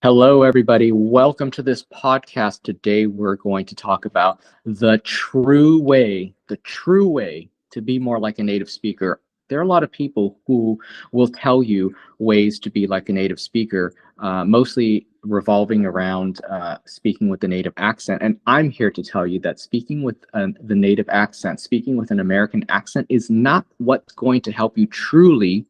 Hello, everybody. Welcome to this podcast. Today, we're going to talk about the true way to be more like a native speaker. There are a lot of people who will tell you ways to be like a native speaker, mostly revolving around speaking with the native accent. And I'm here to tell you that speaking with the native accent, speaking with an American accent, is not what's going to help you truly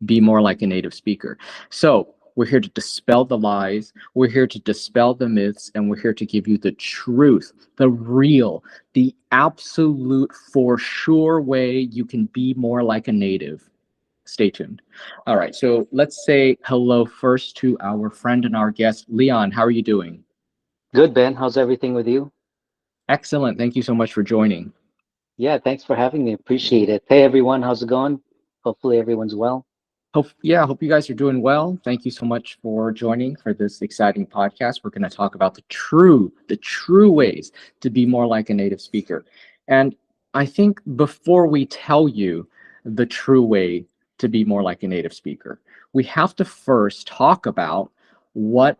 be more like a native speaker. So we're here to dispel the lies, we're here to dispel the myths, and we're here to give you the truth, the real, the absolute for sure way you can be more like a native. Stay tuned. All right, so let's say hello first to our friend and our guest, Leon. How are you doing? Good, Ben. How's everything with you? Excellent. Thank you so much for joining. Yeah, thanks for having me. Appreciate it. Hey, everyone. How's it going? Hopefully everyone's well. Hope you guys are doing well. Thank you so much for joining for this exciting podcast. We're going to talk about the true ways to be more like a native speaker. And I think before we tell you the true way to be more like a native speaker, we have to first talk about what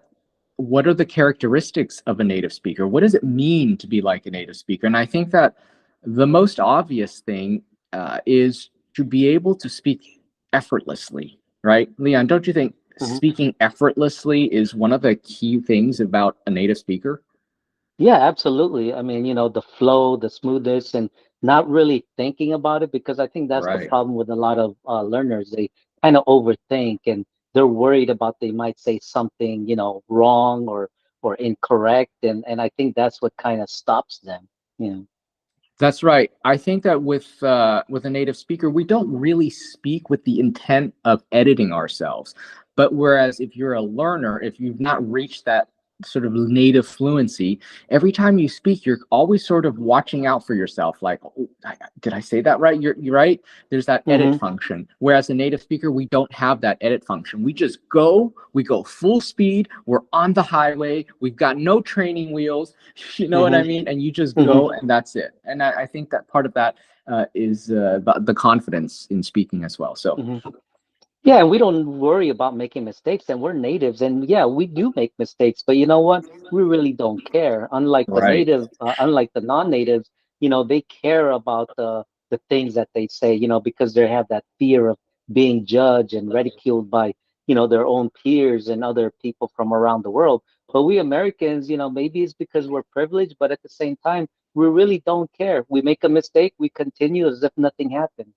what are the characteristics of a native speaker? What does it mean to be like a native speaker? And I think that the most obvious thing is to be able to speak effortlessly, right? Leon, don't you think hmm speaking effortlessly is one of the key things about a native speaker? Yeah, absolutely. I mean, the flow, the smoothness, and not really thinking about it because I think that's the Right. problem with a lot of learners. They kind of overthink and they're worried about they might say something, wrong or incorrect, and I think that's what kind of stops them. Yeah. That's right. I think that with a native speaker, we don't really speak with the intent of editing ourselves. But whereas if you're a learner, if you've not reached that sort of native fluency, every time you speak, you're always sort of watching out for yourself. Like, oh, did I say that right? You're right. There's that edit hmm function. Whereas a native speaker, we don't have that edit function. We go full speed. We're on the highway. We've got no training wheels. You know what I hmm mean? And you just go hmm and that's it. And I think that part of that is the confidence in speaking as well. So, hmm Yeah, and we don't worry about making mistakes, and we're natives, and yeah, we do make mistakes, but you know what? We really don't care. right. Unlike the non-natives, they care about the things that they say, because they have that fear of being judged and ridiculed by, their own peers and other people from around the world. But we Americans, maybe it's because we're privileged, but at the same time, we really don't care. We make a mistake, we continue as if nothing happened.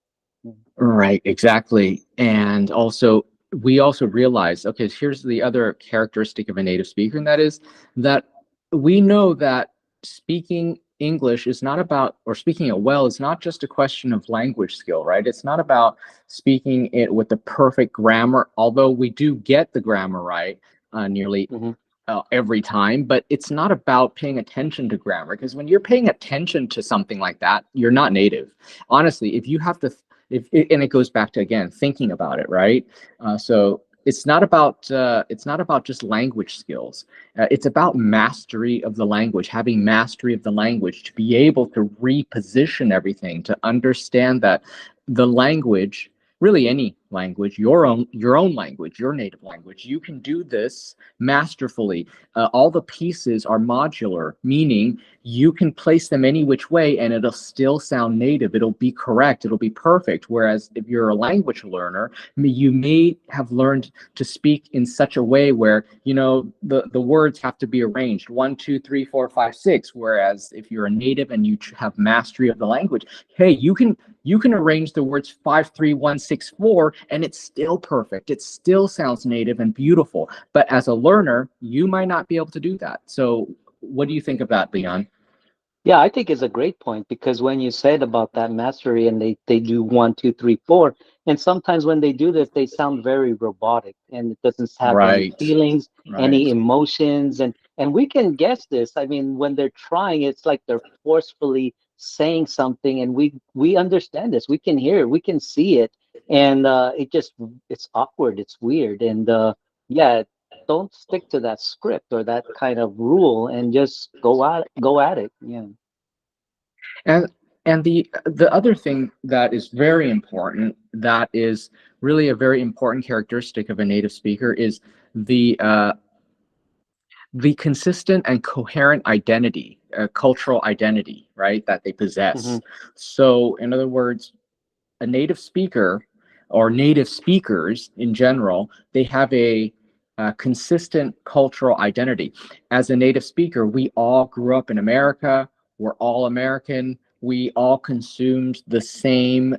Right, exactly. And also, we also realize, okay, here's the other characteristic of a native speaker, and that is that we know that speaking English is not about, or speaking it well, is not just a question of language skill, right? It's not about speaking it with the perfect grammar, although we do get the grammar right nearly hmm every time, but it's not about paying attention to grammar because when you're paying attention to something like that, you're not native. Honestly, if you have to, if and it goes back to again thinking about it, right? So it's not about just language skills. It's about mastery of the language, having mastery of the language to be able to reposition everything, to understand that the language, really any language, your own language, your native language, you can do this masterfully. All the pieces are modular, meaning you can place them any which way and it'll still sound native. It'll be correct. It'll be perfect. Whereas if you're a language learner, you may have learned to speak in such a way where, the words have to be arranged one, two, three, four, five, six. Whereas if you're a native and you have mastery of the language, hey, you can arrange the words 5, 3, 1, 6, 4 and it's still perfect. It still sounds native and beautiful. But as a learner, you might not be able to do that. So what do you think of that, Leon? Yeah, I think it's a great point because when you said about that mastery and they do one, two, three, four, and sometimes when they do this, they sound very robotic and it doesn't have any Right. feelings, any Right. emotions, and we can guess this. I mean, when they're trying, it's like they're forcefully saying something, and we understand this. We can hear it, we can see it, and it's awkward, it's weird, and yeah, don't stick to that script or that kind of rule and just go at it. Yeah. And the other thing that is very important, that is really a very important characteristic of a native speaker, is the the consistent and coherent identity, cultural identity, right, that they Hmm. possess. So, in other words, a native speaker or native speakers in general, they have a consistent cultural identity. As a native speaker, we all grew up in America. We're all American. We all consumed the same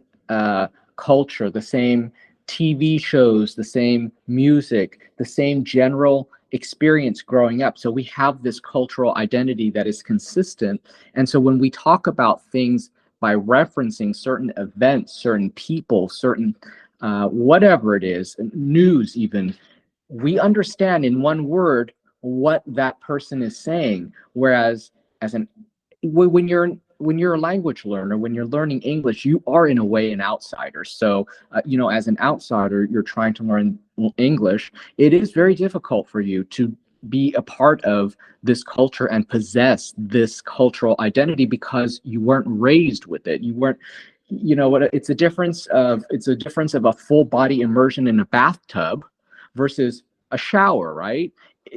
culture, the same TV shows, the same music, the same general experience growing up. So we have this cultural identity that is consistent. And so when we talk about things by referencing certain events, certain people, certain whatever it is, news even, we understand in one word what that person is saying. Whereas as an when you're a language learner, when you're learning English, you are in a way an outsider. So, as an outsider, you're trying to learn English. It is very difficult for you to be a part of this culture and possess this cultural identity because you weren't raised with it. You weren't, what it's a difference of a full body immersion in a bathtub versus a shower, right?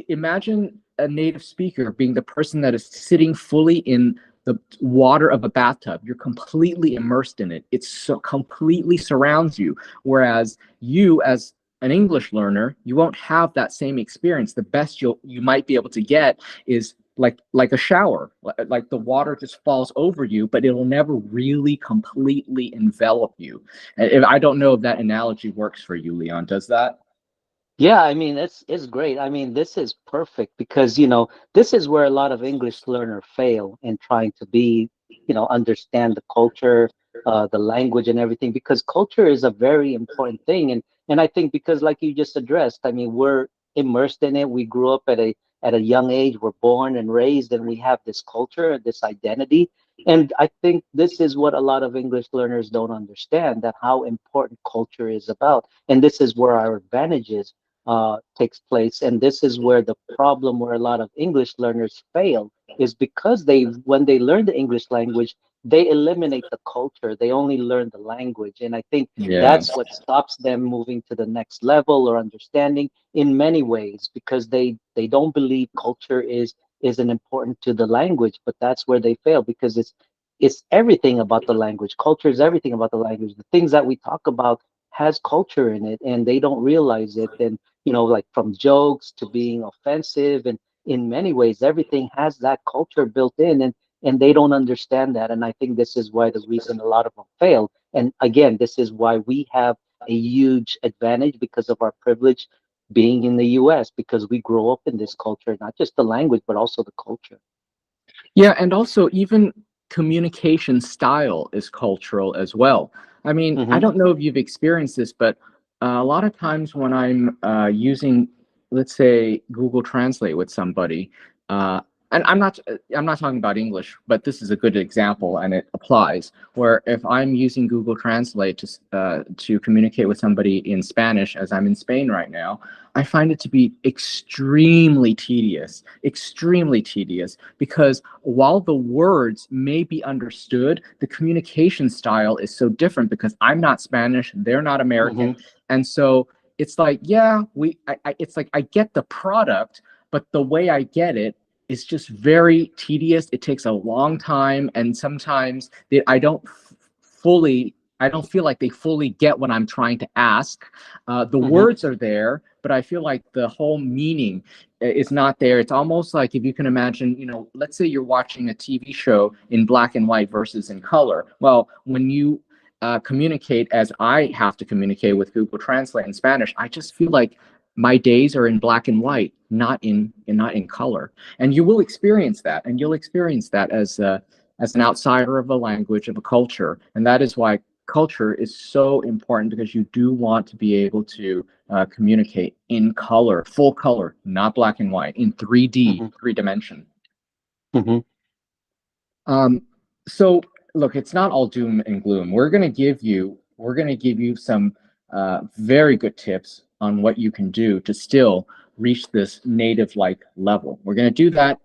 Imagine a native speaker being the person that is sitting fully in the water of a bathtub. You're completely immersed in it. It so completely surrounds you. Whereas you, as an English learner, you won't have that same experience. The best you might be able to get is like a shower, like the water just falls over you, but it'll never really completely envelop you. And I don't know if that analogy works for you, Leon. Does that? Yeah, I mean it's great. I mean, this is perfect because, this is where a lot of English learner fail in trying to be, understand the culture, the language and everything, because culture is a very important thing. And I think because like you just addressed, I mean, we're immersed in it. We grew up at a young age, we're born and raised, and we have this culture, this identity. And I think this is what a lot of English learners don't understand, that how important culture is about. And this is where our advantage is takes place. And this is where the problem where a lot of English learners fail is because when they learn the English language, they eliminate the culture. They only learn the language. And I think Yeah. that's what stops them moving to the next level or understanding in many ways, because they don't believe culture is an important to the language. But that's where they fail, because it's everything about the language. Culture is everything about the language. The things that we talk about has culture in it, and they don't realize it. And like from jokes to being offensive, and in many ways, everything has that culture built in, and they don't understand that. And I think this is why the reason a lot of them fail. And again, this is why we have a huge advantage because of our privilege being in the US, because we grow up in this culture, not just the language, but also the culture. Yeah, and also even communication style is cultural as well. I mean, I Hmm. don't know if you've experienced this, but a lot of times when I'm using, let's say, Google Translate with somebody, uh, and I'm not talking about English, but this is a good example, and it applies. Where if I'm using Google Translate to communicate with somebody in Spanish, as I'm in Spain right now, I find it to be extremely tedious, because while the words may be understood, the communication style is so different because I'm not Spanish, they're not American. Hmm. And so it's like, yeah, it's like I get the product, but the way I get it is just very tedious. It takes a long time, and sometimes I don't feel like they fully get what I'm trying to ask. The Hmm. words are there, but I feel like the whole meaning is not there. It's almost like if you can imagine, let's say you're watching a TV show in black and white versus in color. Well, when you communicate as I have to communicate with Google Translate in Spanish, I just feel like my days are in black and white, not in color. And you will experience that, and you'll experience that as an outsider of a language, of a culture. And that is why culture is so important, because you do want to be able to communicate in color, full color, not black and white, in 3D, Hmm. three dimension. Hmm. Um, so look, it's not all doom and gloom. We're gonna give you some very good tips on what you can do to still reach this native like level. We're gonna do that.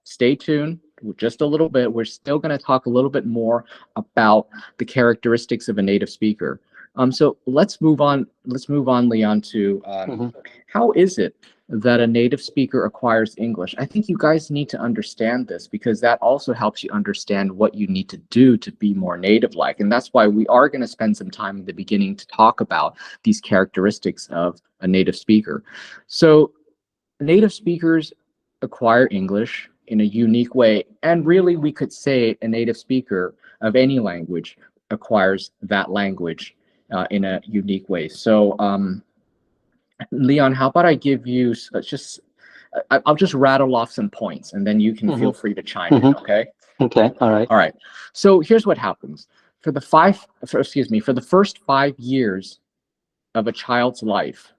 Stay tuned just a little bit. We're still going to talk a little bit more about the characteristics of a native speaker. So let's move on. Let's move on, Leon, to Hmm. how is it? that a native speaker acquires English. I think you guys need to understand this because that also helps you understand what you need to do to be more native like. And that's why we are going to spend some time in the beginning to talk about these characteristics of a native speaker. So, native speakers acquire English in a unique way. And really, we could say a native speaker of any language acquires that language in a unique way. So, Leon, how about I give you just I'll just rattle off some points and then you can Hmm. feel free to chime in, Hmm. okay? Okay. All right. All right. So here's what happens. For the first 5 years of a child's life,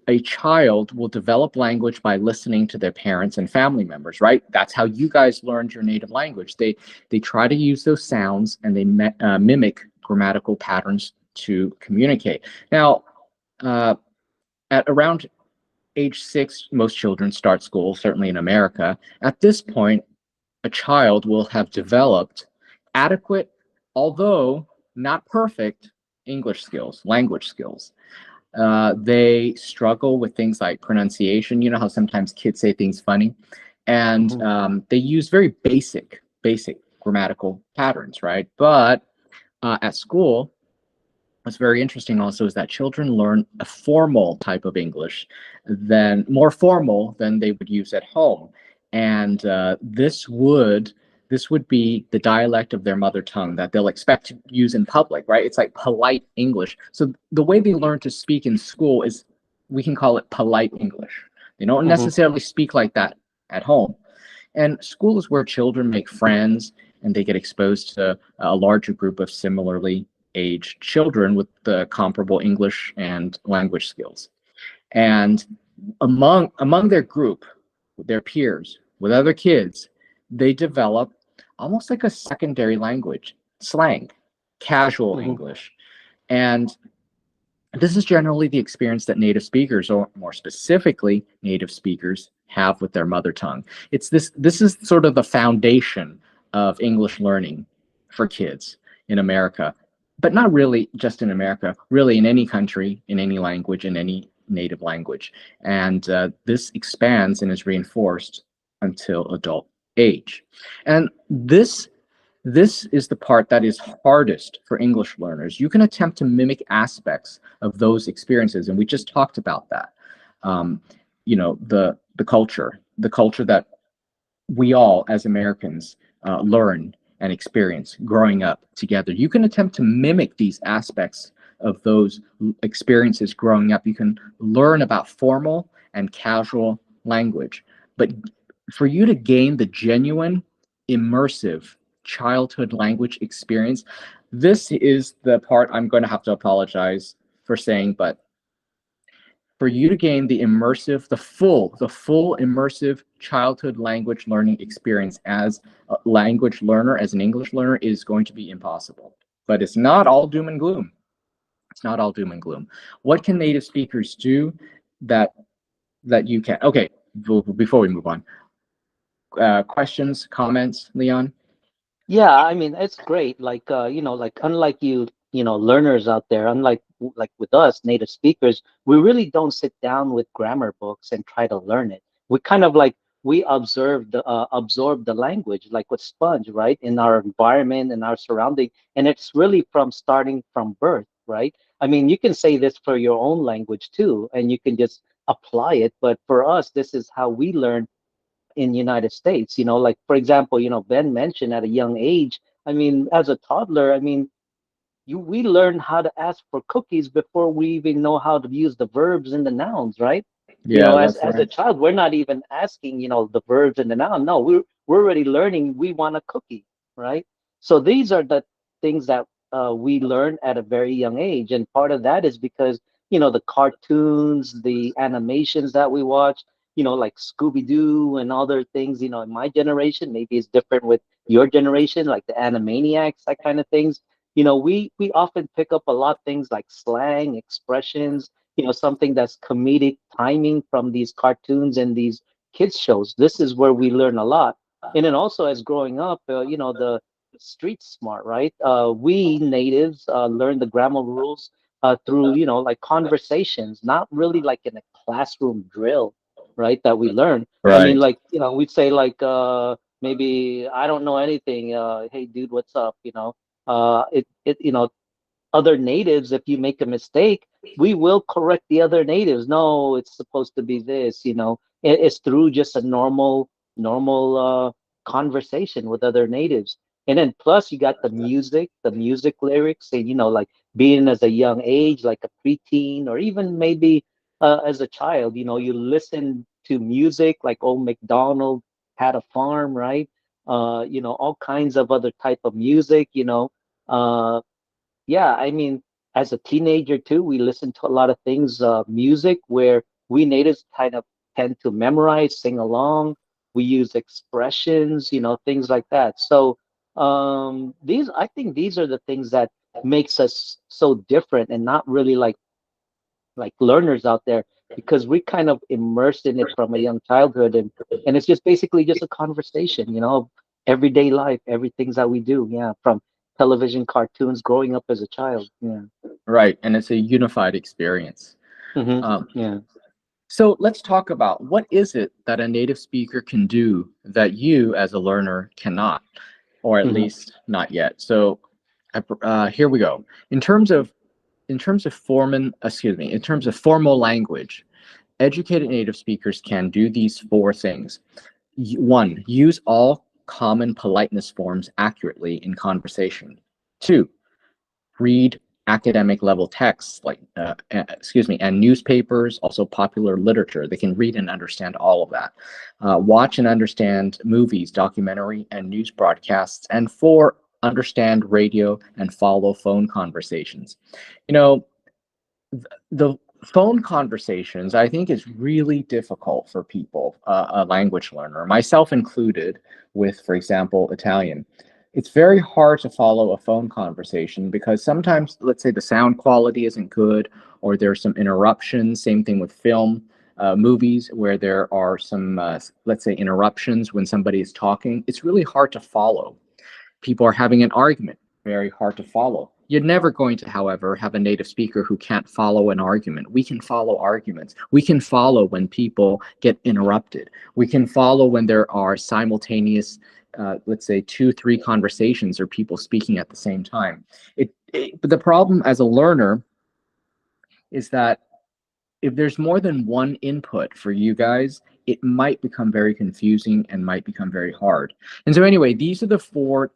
a child will develop language by listening to their parents and family members, right? That's how you guys learned your native language. They try to use those sounds and they mimic grammatical patterns to communicate. Now, uh, at around age 6, most children start school, certainly in America. At this point, a child will have developed adequate, although not perfect, English skills, language skills. They struggle with things like pronunciation. You know how sometimes kids say things funny, and Hmm. they use very basic grammatical patterns, right? But at school, what's very interesting also is that children learn a formal type of English, than more formal than they would use at home, and this would be the dialect of their mother tongue that they'll expect to use in public, right? It's like polite English. So the way they learn to speak in school is, we can call it polite English. They don't Hmm. necessarily speak like that at home. And school is where children make friends and they get exposed to a larger group of similarly aged children with the comparable English and language skills. And among their group, their peers, with other kids, they develop almost like a secondary language, slang, casual Hmm. English. And this is generally the experience that native speakers, or more specifically, native speakers, have with their mother tongue. This is sort of the foundation of English learning for kids in America, but not really just in America, really in any country, in any language, in any native language. And this expands and is reinforced until adult age. And this is the part that is hardest for English learners. You can attempt to mimic aspects of those experiences, and we just talked about that. Um, the culture that we all, as Americans, learn and experience growing up together. You can attempt to mimic these aspects of those experiences growing up. You can learn about formal and casual language, but for you to gain the genuine, immersive childhood language experience, this is the part I'm going to have to apologize for saying, but for you to gain the full immersive childhood language learning experience as a language learner, as an English learner, is going to be impossible. But it's not all doom and gloom. It's not all doom and gloom. What can native speakers do that you can? Okay, before we move on, questions, comments, Leon? Yeah, I mean, it's great. Like, like unlike you, learners out there, like with us native speakers, we really don't sit down with grammar books and try to learn it. We kind of like we absorb the language like with sponge, right? In our environment and our surrounding, and it's really from starting from birth, right? I mean, you can say this for your own language too, and you can just apply it. But for us, this is how we learn in United States. Like for example, Ben mentioned at a young age. I mean, as a toddler, I mean, we learn how to ask for cookies before we even know how to use the verbs and the nouns, right? Yeah, that's As a right. child, we're not even asking, the verbs and the noun. No, we're already learning we want a cookie, right? So these are the things that we learn at a very young age, and part of that is because the cartoons, the animations that we watch, like Scooby Doo and other things. In my generation, maybe it's different with your generation, like the Animaniacs, that kind of things. We often pick up a lot of things like slang, expressions, something that's comedic timing from these cartoons and these kids shows. This is where we learn a lot. And then also as growing up, the street smart, right? We natives learn the grammar rules through, like conversations, not really like in a classroom drill, right? That we learn. I mean, Right. like, we'd say like, maybe I don't know anything. Hey, dude, what's up? Other natives, if you make a mistake, we will correct the other natives. No, it's supposed to be this. It's through just a normal conversation with other natives. And then plus you got the music lyrics, and like being as a young age, like a preteen, or even maybe as a child, you listen to music like old MacDonald had a farm, right? All kinds of other type of music, uh, yeah, I mean, as a teenager too, we listen to a lot of things, music where we natives kind of tend to memorize, sing along. We use expressions, things like that. So I think these are the things that makes us so different and not really like learners out there, because we kind of immersed in it from a young childhood, and it's just basically just a conversation, of everyday life, everything that we do. Yeah, from television, cartoons, growing up as a child. Yeah. Right. And it's a unified experience. Hmm. Um, Yeah. so let's talk about what is it that a native speaker can do that you as a learner cannot, or at Hmm. least not yet. So here we go. In terms of formal language, educated native speakers can do these four things. One, use all common politeness forms accurately in conversation. Two, read academic level texts and newspapers, also popular literature. They can read and understand all of that. Watch and understand movies, documentary, and news broadcasts. And four, understand radio and follow phone conversations. You know, the phone conversations, I think, is really difficult for people, a language learner, myself included, with, for example, Italian. It's very hard to follow a phone conversation because sometimes, let's say, the sound quality isn't good, or there's some interruptions. Same thing with film, movies, where there are some, let's say, interruptions when somebody is talking. It's really hard to follow. People are having an argument, very hard to follow. You're never going to, however, have a native speaker who can't follow an argument. We can follow arguments. We can follow when people get interrupted. We can follow when there are simultaneous, let's say, two, three conversations or people speaking at the same time. But the problem as a learner is that if there's more than one input for you guys, it might become very confusing and might become very hard. And so anyway, these are the four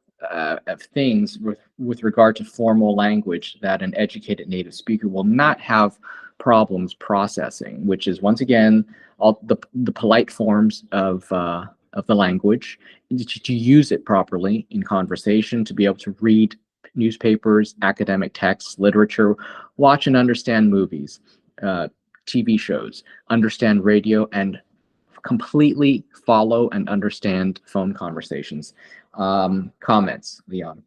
things with regard to formal language that an educated native speaker will not have problems processing, which is, once again, all the polite forms of the language, to use it properly in conversation, to be able to read newspapers, academic texts, literature, watch and understand movies, uh, TV shows, understand radio, and completely follow and understand phone conversations. Comments, Leon?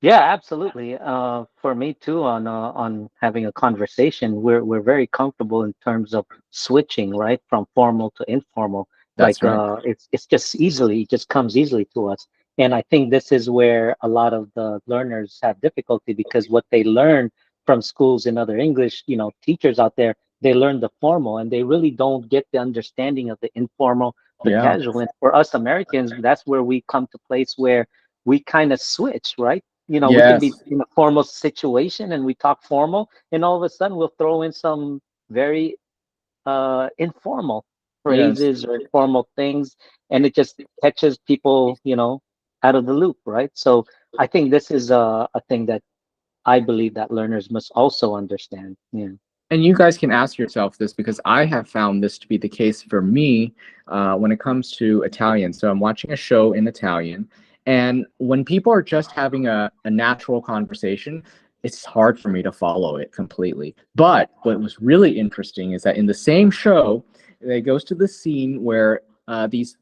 Yeah, absolutely. For me too, on having a conversation, we're very comfortable in terms of switching, right, from formal to informal. That's right. It's just easily, it just comes easily to us. And I think this is where a lot of the learners have difficulty, because what they learn from schools and other English, teachers out there, they learn the formal, and they really don't get the understanding of the informal, the Yeah. casual. And for us Americans, that's where we come to place where we kind of switch, right? We can be Yes. in a formal situation and we talk formal, and all of a sudden we'll throw in some very informal Yes. phrases or informal things, and it just catches people, out of the loop, right? So I think this is a thing that I believe that learners must also understand. Yeah. And you guys can ask yourself this, because I have found this to be the case for me when it comes to Italian. So I'm watching a show in Italian, and when people are just having a natural conversation, it's hard for me to follow it completely. But what was really interesting is that in the same show, it goes to the scene where these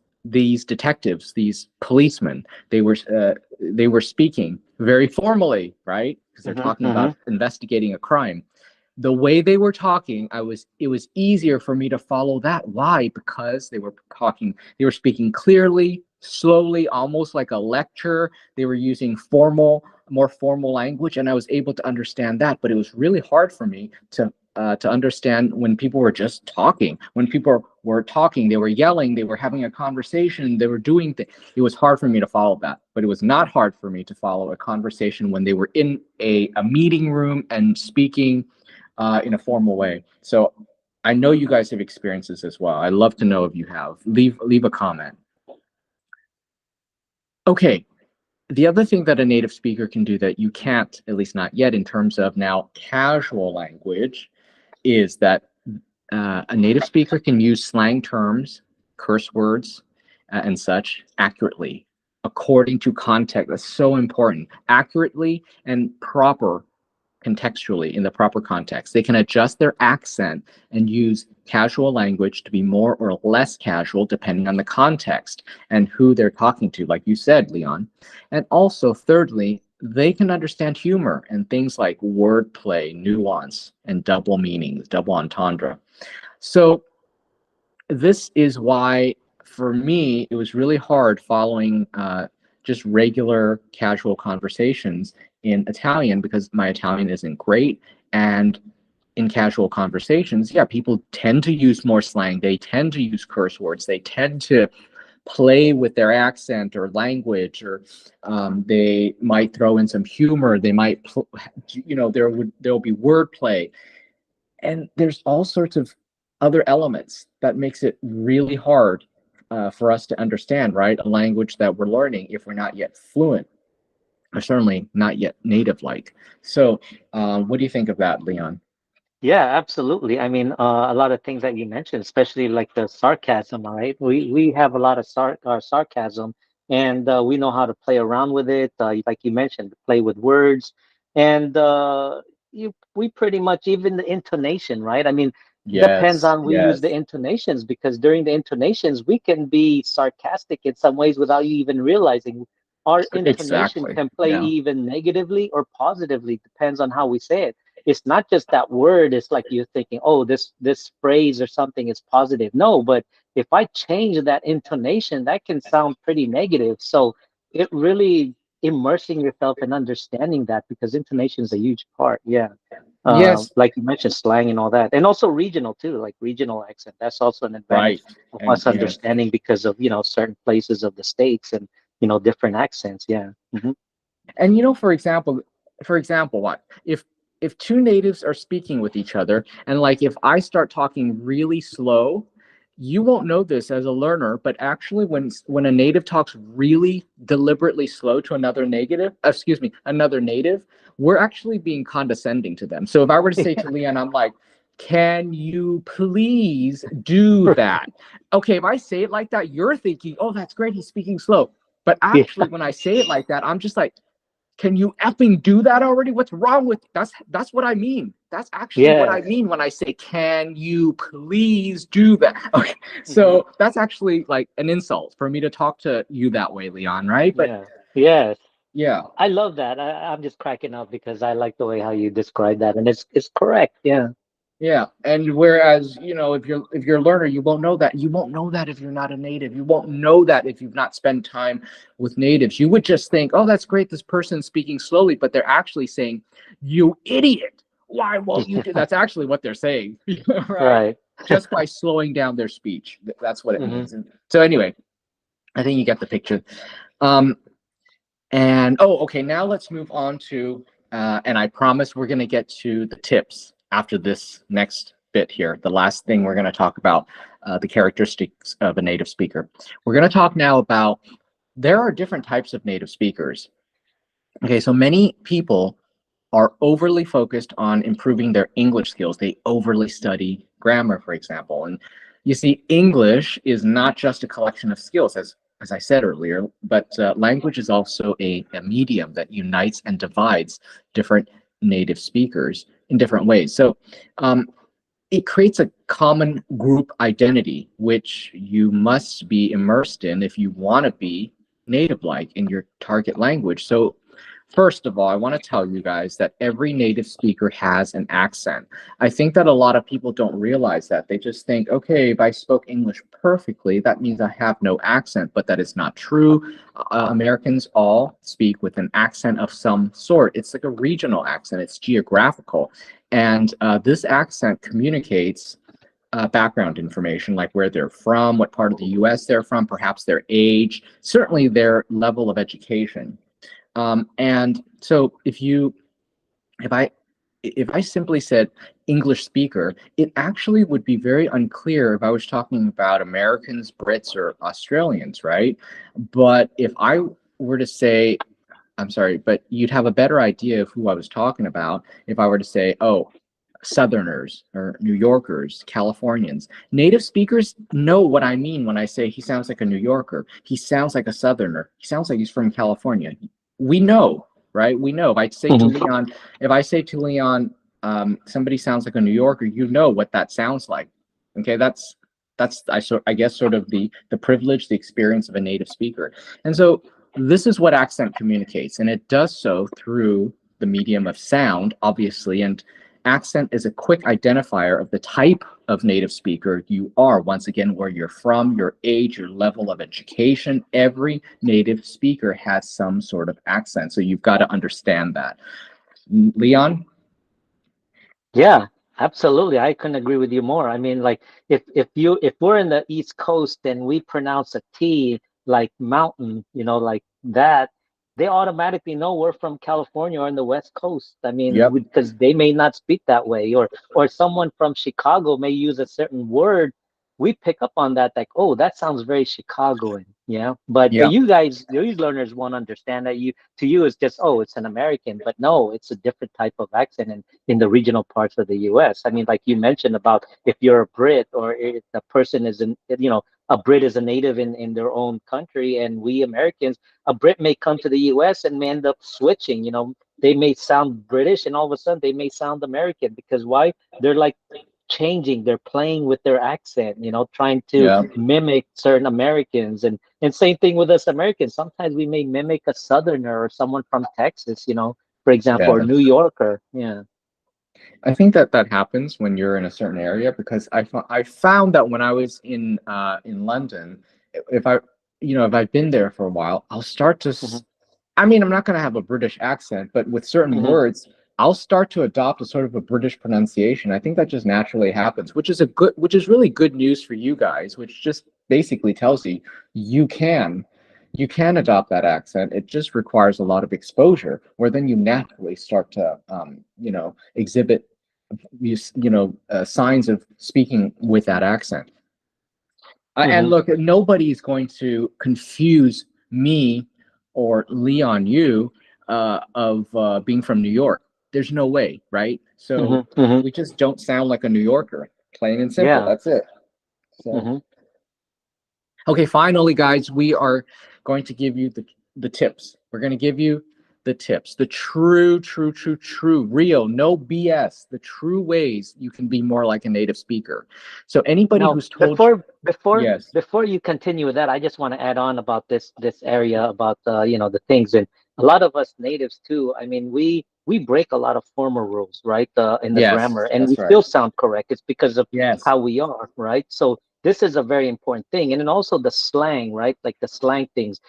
detectives, these policemen, they were speaking very formally, right? Because they're Hmm. talking Hmm. about investigating a crime. The way they were talking, it was easier for me to follow that. Why? Because they were speaking clearly, slowly, almost like a lecture. They were using formal more formal language, and I was able to understand that. But it was really hard for me to understand when people were just talking. When people were talking, they were yelling, they were having a conversation, they were doing things. It was hard for me to follow that. But it was not hard for me to follow a conversation when they were in a meeting room and speaking in a formal way. So I know you guys have experiences as well. I'd love to know if you have. Leave a comment. Okay. The other thing that a native speaker can do that you can't, at least not yet, in terms of now casual language, is that a native speaker can use slang terms, curse words, and such accurately, according to context. That's so important. Accurately and proper contextually in the proper context. They can adjust their accent and use casual language to be more or less casual depending on the context and who they're talking to, like you said, Leon. And also, thirdly, they can understand humor and things like wordplay, nuance, and double meanings, double entendre. So this is why, for me, it was really hard following just regular casual conversations in Italian because my Italian isn't great. And in casual conversations, yeah, people tend to use more slang. They tend to use curse words. They tend to play with their accent or language, or they might throw in some humor. They might, there'll be wordplay, and there's all sorts of other elements that makes it really hard for us to understand, right? A language that we're learning if we're not yet fluent, or certainly not yet native like. So what do you think of that, Leon? Yeah, absolutely. I mean, a lot of things that you mentioned, especially like the sarcasm, right? We have a lot of sarcasm, and we know how to play around with it. Like you mentioned, play with words, and we pretty much even the intonation, right? I mean, depends Yes, on we use the yes. intonations because during the intonations we can be sarcastic in some ways without you even realizing. Our intonation Exactly. can play Yeah. even negatively or positively, depends on how we say it. It's not just that word. It's like you're thinking, oh, this phrase or something is positive. No, but if I change that intonation, that can sound pretty negative. So it really immersing yourself in understanding that because intonation is a huge part. Yeah. Yes. Like you mentioned, slang and all that, and also regional too, like regional accent. That's also an advantage Right. of And us yeah. understanding because of certain places of the states and different accents. Yeah. Hmm. And for example, what if two natives are speaking with each other, and like if I start talking really slow, you won't know this as a learner, but actually when a native talks really deliberately slow to another native, we're actually being condescending to them. So if I were to say to Leon, I'm like, can you please do that? Okay, if I say it like that, you're thinking, oh, that's great, he's speaking slow. But Yeah. actually, when I say it like that, I'm just like, can you effing do that already? What's wrong with that's what I mean. That's actually what Yeah. I mean when I say, can you please do that? Okay. Hmm. So that's actually like an insult for me to talk to you that way, Leon, right? But Yeah. Yes. yeah. I love that. I'm just cracking up because I like the way how you describe that, and it's correct. Yeah. Yeah, and whereas if you're a learner, you won't know that. You won't know that if you're not a native. You won't know that if you've not spent time with natives. You would just think, "Oh, that's great. This person's speaking slowly," but they're actually saying, "You idiot! Why won't you do?" That's actually what they're saying, right? Right. Just by slowing down their speech. That's what it Hmm. means. And so anyway, I think you get the picture. Um, and okay, now let's move on to, and I promise we're going to get to the tips after this next bit here. The last thing we're going to talk about, the characteristics of a native speaker. We're going to talk now about there are different types of native speakers. Okay, so many people are overly focused on improving their English skills. They overly study grammar, for example. And you see, English is not just a collection of skills, as I said earlier, but language is also a medium that unites and divides different native speakers in different ways. So it creates a common group identity, which you must be immersed in if you want to be native like in your target language. So First of all, I want to tell you guys that every native speaker has an accent. I think that a lot of people don't realize that. They just think, okay, if I spoke English perfectly, that means I have no accent, but that is not true. Americans all speak with an accent of some sort. It's like a regional accent, it's geographical. And this accent communicates background information like where they're from, what part of the US they're from, perhaps their age, certainly their level of education. And so if I if I simply said English speaker, it actually would be very unclear if I was talking about Americans, Brits, or Australians, right? But if I were to say, I'm sorry, but you'd have a better idea of who I was talking about if I were to say, oh, Southerners or New Yorkers, Californians. Native speakers know what I mean when I say he sounds like a New Yorker. He sounds like a Southerner. He sounds like he's from California. We know, right? We know. Hmm. If I say to Leon, somebody sounds like a New Yorker, you know what that sounds like. Okay, I guess sort of the privilege, the experience of a native speaker. And so this is what accent communicates, and it does so through the medium of sound, obviously, and accent is a quick identifier of the type of native speaker you are. Once again, where you're from, your age, your level of education. Every native speaker has some sort of accent, so you've got to understand that. Leon? Yeah, absolutely. I couldn't agree with you more. I mean, like if we're in the East Coast and we pronounce a T like mountain, like that, they automatically know we're from California or in the West Coast. I mean, Yep. because they may not speak that way, or someone from Chicago may use a certain word. We pick up on that, like, oh, that sounds very Chicagoan, yeah. But Yep. you guys, these learners won't understand that. To you, it's just, oh, it's an American, but no, it's a different type of accent. And in the regional parts of the US. I mean, like you mentioned about if you're a Brit or if the person is a Brit is a native in their own country, and we Americans, a Brit may come to the US and may end up switching. They may sound British and all of a sudden they may sound American because why? They're like changing, they're playing with their accent, trying to Yep. mimic certain Americans. And same thing with us Americans. Sometimes we may mimic a Southerner or someone from Texas, for example, or New Yes. Yorker. Yeah. I think that that happens when you're in a certain area because I found that when I was in London, if I if I've been there for a while, I'll start to Hmm. I mean, I'm not going to have a British accent, but with certain Hmm. words, I'll start to adopt a sort of a British pronunciation. I think that just naturally happens, which is really good news for you guys, which just basically tells you you can you can adopt that accent. It just requires a lot of exposure, where then you naturally start to exhibit signs of speaking with that accent. And Hmm. look, nobody's going to confuse me or Leon you of being from New York. There's no way, right? So Hmm. Hmm. we just don't sound like a New Yorker, plain and simple. Yeah. That's it. So Hmm. okay, finally, guys, we are going to give you the tips. We're going to give you the tips, the true, real, no BS, the true ways you can be more like a native speaker. So anybody Now, who's told you, yes, before you continue with that, I just want to add on about this area about the things. And a lot of us natives too. I mean, we break a lot of formal rules, right? In the grammar, yes, and we that's right. still sound correct. It's because of Yes. how we are, right? So this is a very important thing. And then also the slang, right? Like the slang things.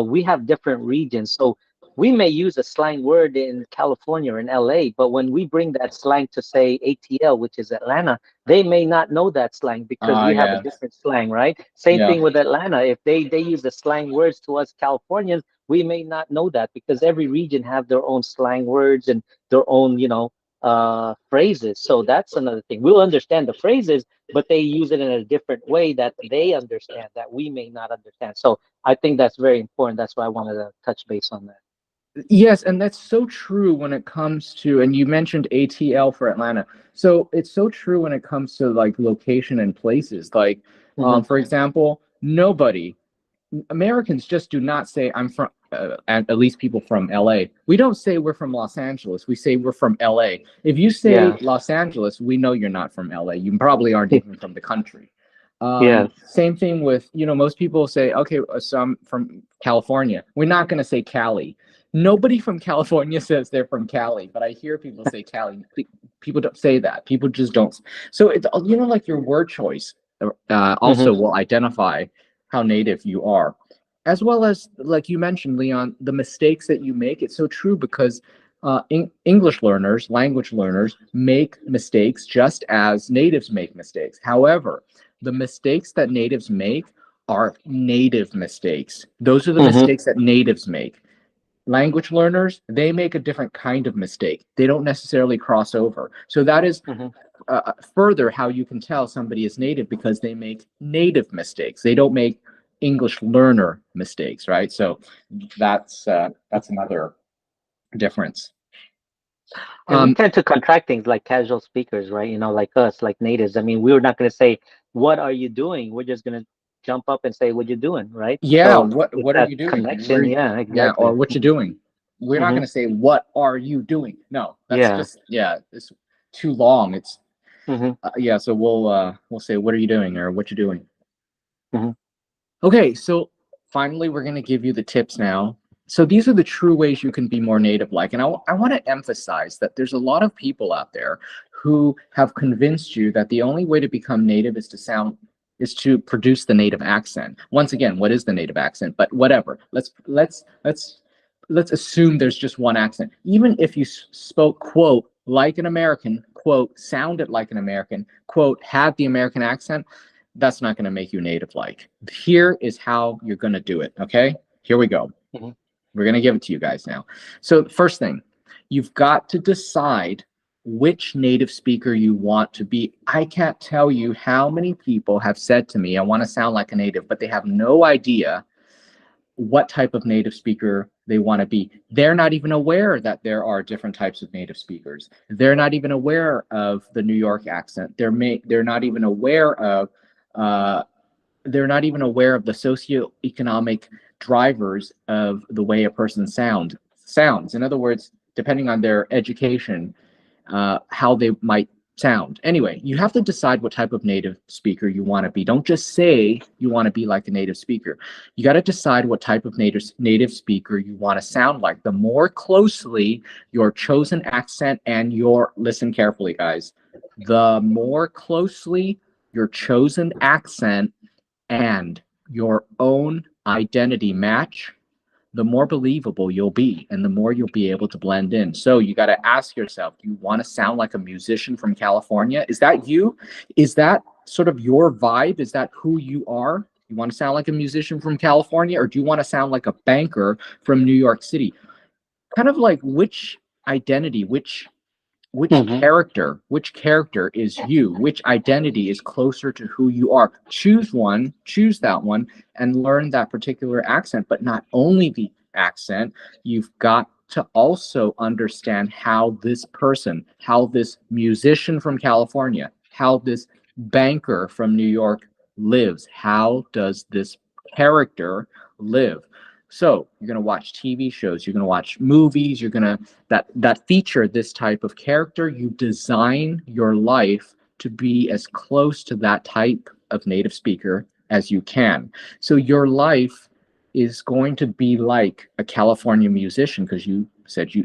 We have different regions, so we may use a slang word in California or in LA, but when we bring that slang to say ATL, which is Atlanta, they may not know that slang because we have a Yes. different slang, right? Same Yeah. thing with Atlanta. If they use the slang words to us Californians, we may not know that because every region have their own slang words and their own, phrases. So that's another thing. We'll understand the phrases, but they use it in a different way that they understand that we may not understand. So I think that's very important. That's why I wanted to touch base on that. Yes, and that's so true when it comes to, and you mentioned ATL for Atlanta. So it's so true when it comes to like location and places. Like, Hmm. for example, nobody, Americans just do not say I'm from, at least people from LA. We don't say we're from Los Angeles. We say we're from LA. If you say Yeah. Los Angeles, we know you're not from LA. You probably aren't even from the country. Yes. Same thing with, most people say, okay, so I'm from California. We're not going to say Cali. Nobody from California says they're from Cali, but I hear people say Cali. People don't say that. People just don't. So it's, like your word choice Hmm. also will identify how native you are, as well as, like you mentioned, Leon, the mistakes that you make. It's so true because English learners, language learners, make mistakes just as natives make mistakes. However, the mistakes that natives make are native mistakes. Those are the Hmm. mistakes that natives make. Language learners, they make a different kind of mistake. They don't necessarily cross over. So that is Hmm. further how you can tell somebody is native, because they make native mistakes. They don't make English learner mistakes, right? So that's another difference. And we Um, tend to contract things like casual speakers, right? Like us, like natives. I mean, we're not going to say, "What are you doing?" We're just going to jump up and say, "What you doing?" Right? yeah, So what it's what are that you doing? connection. Yeah, Yeah, or exactly. what you doing? We're not Hmm. going to say what are you doing. No, that's Yeah. just, yeah, it's too long. It's Hmm. yeah. So we'll say what are you doing, or what you doing. Hmm. Okay, so finally, we're going to give you the tips now. So these are the true ways you can be more native like. And I want to emphasize that there's a lot of people out there who have convinced you that the only way to become native is to produce the native accent. Once again, what is the native accent? But whatever. Let's assume there's just one accent. Even if you spoke, quote, like an American, quote, sounded like an American, quote, had the American accent, that's not going to make you native like. Here is how you're going to do it. Okay, here we go. Hmm. We're going to give it to you guys now. So first thing, you've got to decide which native speaker you want to be. I can't tell you how many people have said to me, I want to sound like a native, but they have no idea what type of native speaker they want to be. They're not even aware that there are different types of native speakers. They're not even aware of the New York accent. They're not even aware of uh, they're not even aware of the socioeconomic drivers of the way a person sounds. In other words, depending on their education, how they might sound. Anyway, you have to decide what type of native speaker you want to be. Don't just say you want to be like a native speaker. You got to decide what type of native speaker you want to sound like. The more closely your chosen accent and your, listen carefully, guys, the more closely your chosen accent and your own identity match, the more believable you'll be and the more you'll be able to blend in. So you got to ask yourself, do you want to sound like a musician from California? Is that you? Is that sort of your vibe? Is that who you are? You want to sound like a musician from California, or do you want to sound like a banker from New York City? Kind of like which identity, Hmm. which character is you, which identity is closer to who you are. Choose that one, and learn that particular accent. But not only the accent, you've got to also understand how this person, how this musician from California, how this banker from New York lives. How does this character live? So you're going to watch TV shows, you're going to watch movies, you're going to that feature this type of character. You design your life to be as close to that type of native speaker as you can. So your life is going to be like a California musician, because you said you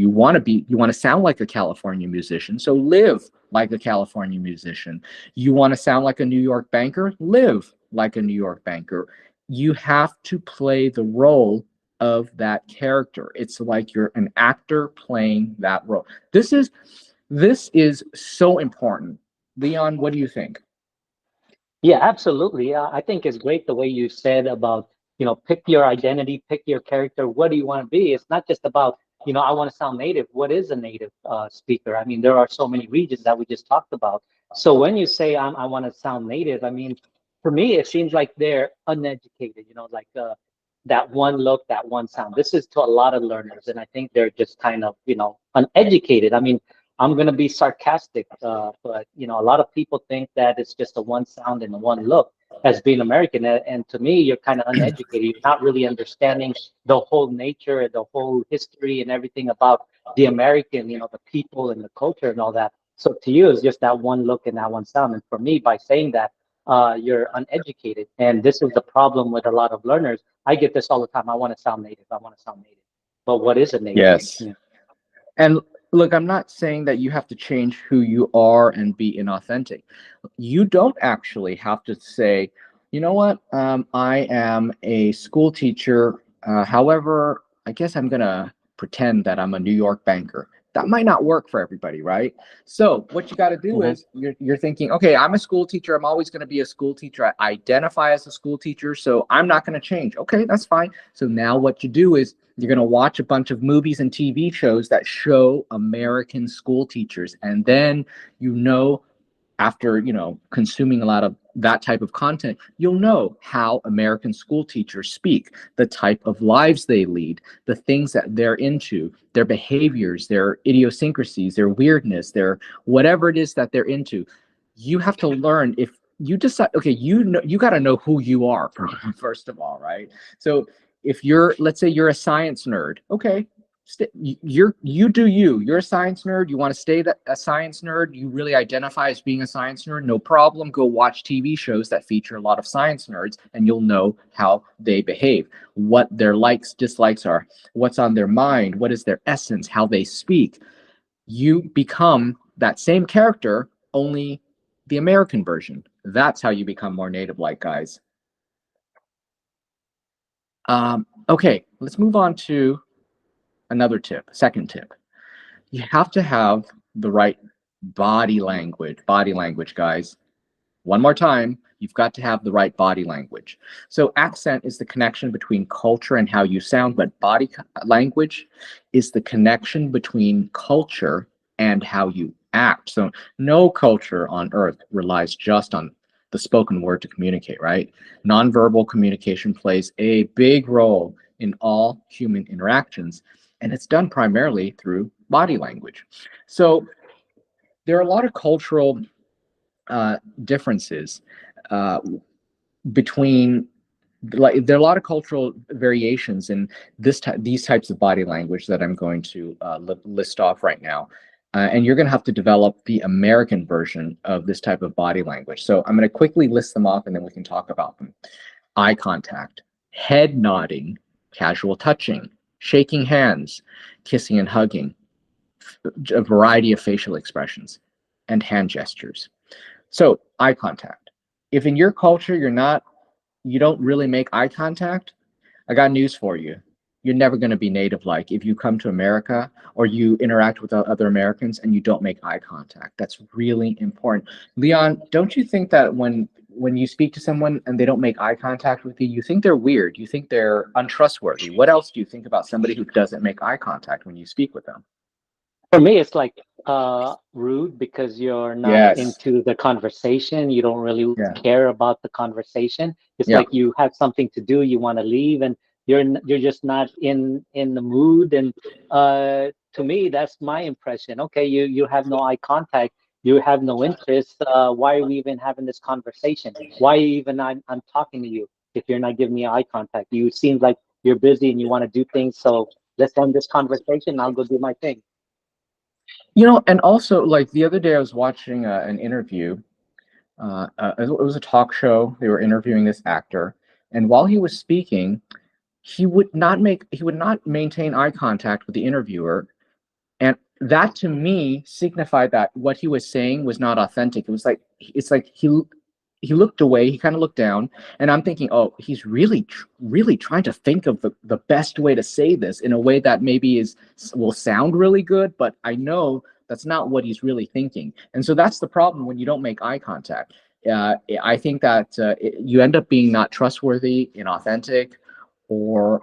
want to be, you want to sound like a California musician. So live like a California musician. You want to sound like a New York banker? Live like a New York banker. You have to play the role of that character. It's like you're an actor playing that role. This is so important. Leon, what do you think? Yeah, absolutely. I think it's great the way you said about, pick your identity, pick your character. What do you want to be? It's not just about, I want to sound native. What is a native speaker? I mean, there are so many regions that we just talked about. So when you say I want to sound native, I mean, for me, it seems like they're uneducated, like that one look, that one sound. This is to a lot of learners, and I think they're just kind of, uneducated. I mean, I'm gonna be sarcastic, but a lot of people think that it's just a one sound and a one look as being American, and to me, you're kind of uneducated. You're not really understanding the whole nature, the whole history, and everything about the American, the people and the culture and all that. So to you, it's just that one look and that one sound. And for me, by saying that, you're uneducated, and this is the problem with a lot of learners. I get this all the time. I want to sound native. I want to sound native. But what is a native? Yes. Yeah. And look, I'm not saying that you have to change who you are and be inauthentic. You don't actually have to say, you know what, I am a school teacher. However, I guess I'm going to pretend that I'm a New York banker. That might not work for everybody, right? So what you got to do Hmm. is you're thinking, okay, I'm a school teacher. I'm always going to be a school teacher. I identify as a school teacher, so I'm not going to change. Okay, that's fine. So now what you do is you're going to watch a bunch of movies and TV shows that show American school teachers. And then, you know, after, consuming a lot of that type of content, you'll know how American school teachers speak, the type of lives they lead, the things that they're into, their behaviors, their idiosyncrasies, their weirdness, their whatever it is that they're into. You have to learn. If you decide, okay, you got to know who you are first of all, right? So if you're, let's say you're a science nerd, okay, you do you're a science nerd, you want to stay a science nerd, you really identify as being a science nerd, no problem, go watch TV shows that feature a lot of science nerds, and you'll know how they behave, what their likes dislikes are, what's on their mind, what is their essence, how they speak. You become that same character, only the American version. That's how you become more native like, guys. Okay, let's move on to another tip, second tip. You have to have the right body language, guys. One more time, you've got to have the right body language. So accent is the connection between culture and how you sound, but language is the connection between culture and how you act. So no culture on earth relies just on the spoken word to communicate, right? Nonverbal communication plays a big role in all human interactions, and it's done primarily through body language. So there are a lot of cultural differences uh, between, like, there are a lot of cultural variations in these types of body language that I'm going to list off right now. And you're going to have to develop the American version of this type of body language. So I'm going to quickly list them off and then we can talk about them. Eye contact, head nodding, casual touching, shaking hands, kissing and hugging, a variety of facial expressions, and hand gestures. So, eye contact. If in your culture you don't really make eye contact, I got news for you. You're never going to be native like if you come to America or you interact with other Americans and you don't make eye contact. That's really important. Leon, don't you think that when you speak to someone and they don't make eye contact with you, you think they're weird? You think they're untrustworthy? What else do you think about somebody who doesn't make eye contact when you speak with them? For me, it's like rude because you're not Yes. into the conversation. You don't really Yeah. care about the conversation. It's Yeah. like you have something to do, you want to leave, and you're just not in the mood. And to me, that's my impression. Okay, you have no eye contact. You have no interest. Why are we even having this conversation? Why even I'm talking to you if you're not giving me eye contact? You seem like you're busy and you want to do things. So let's end this conversation. I'll go do my thing. And also, like, the other day, I was watching an interview. It was a talk show. They were interviewing this actor, and while he was speaking, he would not maintain eye contact with the interviewer, and that to me signified that what he was saying was not authentic. It's like he looked away, he kind of looked down, and I'm thinking, oh, he's really trying to think of the best way to say this in a way that maybe will sound really good, but I know that's not what he's really thinking. And so that's the problem when you don't make eye contact. I think that you end up being not trustworthy, inauthentic, or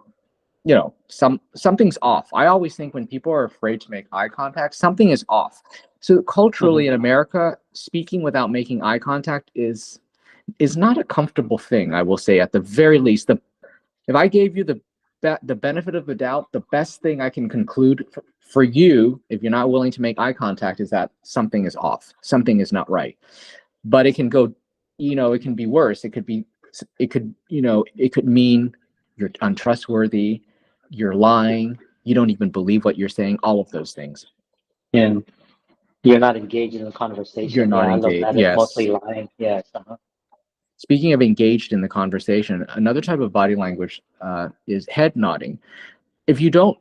something's off. I always think when people are afraid to make eye contact, something is off. So Hmm. culturally in America, speaking without making eye contact is not a comfortable thing. I will say, at the very least, the if I gave you the benefit of the doubt, the best thing I can conclude for you, if you're not willing to make eye contact, is that something is off, something is not right. But it can go, it can be worse. It could mean you're untrustworthy, you're lying, you don't even believe what you're saying, all of those things. And you're not engaged in the You're conversation. not Yeah, I love engaged. that. It's mostly Yes. lying. Yes. Speaking of engaged in the conversation, another type of body language is head nodding. If you don't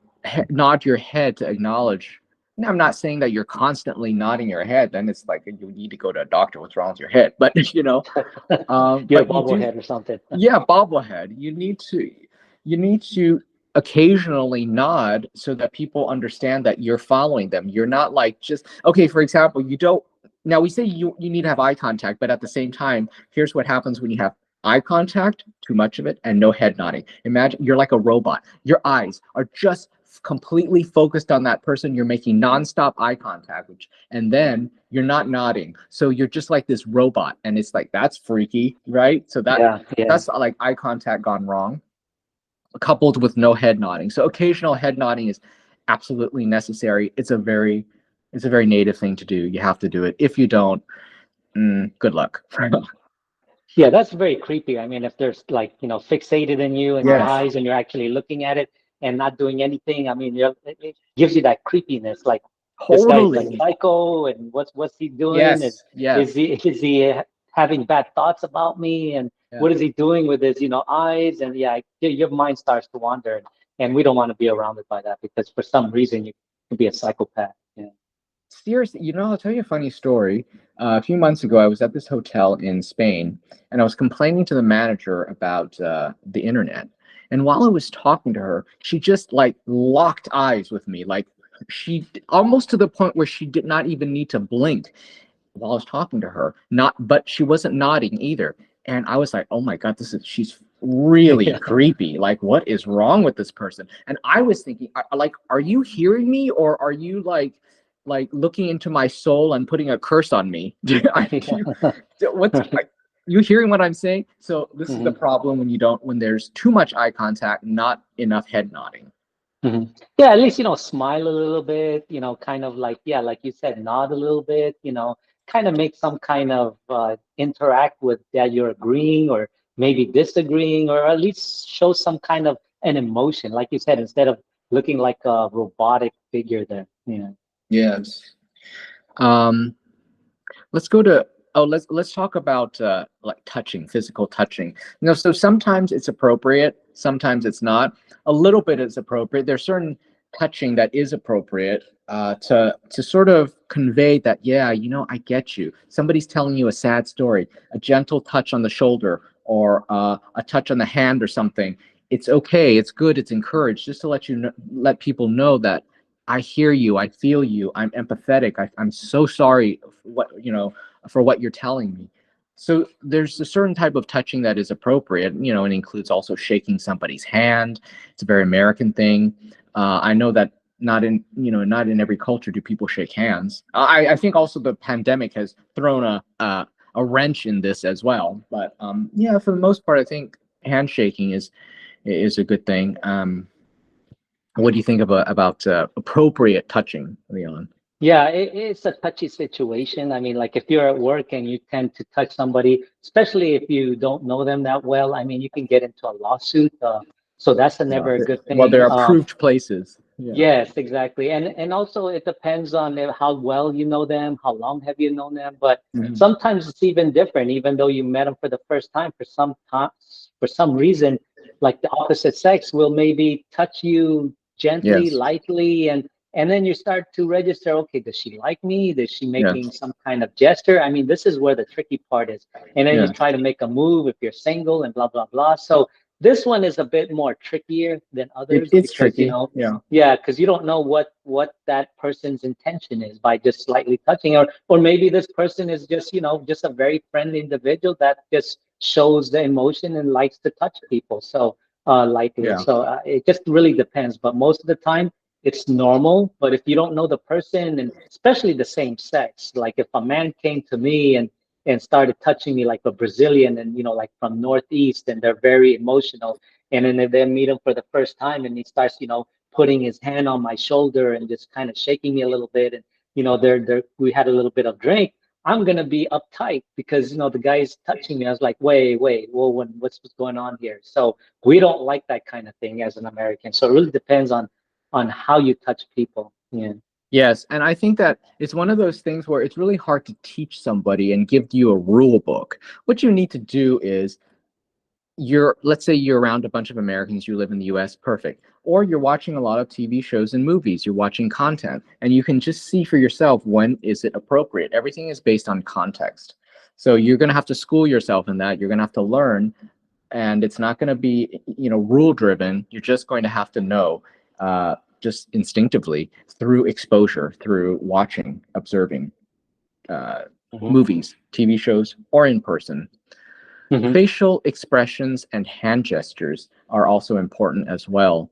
nod your head to acknowledge. Now, I'm not saying that you're constantly nodding your head. Then it's like you need to go to a doctor. What's wrong with your head? But You're a but you do, bobblehead or something. yeah, bobblehead. You need to occasionally nod so that people understand that you're following them. You're not like just okay. For example, you don't. Now we say you need to have eye contact, but at the same time, here's what happens when you have eye contact, too much of it, and no head nodding. Imagine you're like a robot. Your eyes are just completely focused on that person. You're making nonstop eye contact, and then you're not nodding. So you're just like this robot, and it's like that's freaky, right? So Yeah, yeah. that's like eye contact gone wrong, coupled with no head nodding. So occasional head nodding is absolutely necessary. It's a very native thing to do. You have to do it. If you don't, good luck. Yeah, that's very creepy. I mean, if there's like, fixated in you and your Yes, eyes and you're actually looking at it and not doing anything, I mean, it gives you that creepiness. Like this guy's a totally. psycho and what's he doing? And Yes, yes. is he having bad thoughts about me? And Yeah. what is he doing with his, eyes? And yeah, your mind starts to wander. And we don't want to be surrounded by that because for some reason you can be a psychopath. Yeah. Seriously, I'll tell you a funny story. A few months ago, I was at this hotel in Spain, and I was complaining to the manager about the internet. And while I was talking to her, she just like locked eyes with me, like she almost to the point where she did not even need to blink while I was talking to her. Not, but she wasn't nodding either. And I was like, oh my God, she's really Yeah. creepy. Like, what is wrong with this person? And I was thinking, like, are you hearing me or are you like looking into my soul and putting a curse on me? Yeah. What's you hearing what I'm saying? So this is the Mhm. problem when there's too much eye contact, not enough head nodding. Yeah, at least, smile a little bit, kind of like, yeah, like you said, nod a little bit, kind of make some kind of interact with that you're agreeing or maybe disagreeing, or at least show some kind of an emotion, like you said, instead of looking like a robotic figure there. Yeah. Yes. Um, let's go to let's talk about like touching, physical touching. So sometimes it's appropriate, sometimes it's not. A little bit is appropriate. There's certain touching that is appropriate to sort of convey that, yeah, I get you. Somebody's telling you a sad story. A gentle touch on the shoulder or a touch on the hand or something. It's okay. It's good. It's encouraged, just to let people know that I hear you. I feel you. I'm empathetic. I'm so sorry for what you're telling me. So there's a certain type of touching that is appropriate. It includes also shaking somebody's hand. It's a very American thing. I know that not in every culture do people shake hands. I think also the pandemic has thrown a wrench in this as well. But yeah, for the most part, I think handshaking is a good thing. What do you think about appropriate touching, Leon? Yeah, it's a touchy situation. I mean, like if you're at work and you tend to touch somebody, especially if you don't know them that well, I mean, you can get into a lawsuit. So that's Yeah. never a good Well, thing. they're approved places. Yeah. Yes, exactly. And also it depends on how well you know them, how long have you known them. But Mhm. sometimes it's even different, even though you met them for the first time, for some reason, like the opposite sex will maybe touch you gently, Yes. lightly, and then you start to register, okay, does she like me? Is she making Yes. some kind of gesture? I mean, this is where the tricky part is. And then you Yeah. try to make a move if you're single and blah, blah, blah. So this one is a bit more trickier than It, others it's because, tricky. Yeah. yeah, because you don't know what that person's intention is by just slightly touching, or maybe this person is just just a very friendly individual that just shows the emotion and likes to touch people so lightly. Yeah. So it just really depends. But most of the time it's normal. But if you don't know the person, and especially the same sex, like if a man came to me and started touching me like a Brazilian and like from Northeast and they're very emotional, and then if they meet him for the first time and he starts putting his hand on my shoulder and just kind of shaking me a little bit, and they're we had a little bit of drink, I'm gonna be uptight because the guy's touching me. I was like, wait, whoa, what's going on here? So we don't like that kind of thing as an American. So it really depends on how you touch people. Yeah. Yes, and I think that it's one of those things where it's really hard to teach somebody and give you a rule book. What you need to do is let's say you're around a bunch of Americans, you live in the US, perfect. Or you're watching a lot of TV shows and movies, you're watching content, and you can just see for yourself when is it appropriate. Everything is based on context. So you're going to have to school yourself in that. You're going to have to learn, and it's not going to be, rule driven. You're just going to have to know, just instinctively through exposure, through watching, observing uh, Hmm. movies, TV shows, or in person. Hmm. Facial expressions and hand gestures are also important as well.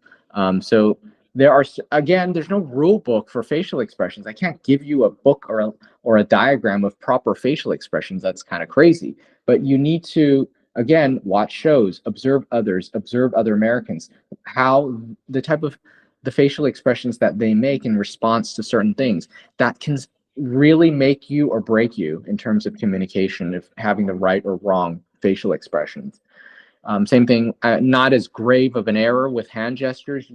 So there are, again, there's no rule book for facial expressions. I can't give you a book or a diagram of proper facial expressions. That's kind of crazy. But you need to, again, watch shows, observe others, observe other Americans, how the type of the facial expressions that they make in response to certain things that can really make you or break you in terms of communication, if having the right or wrong facial expressions. Same thing, not as grave of an error with hand gestures.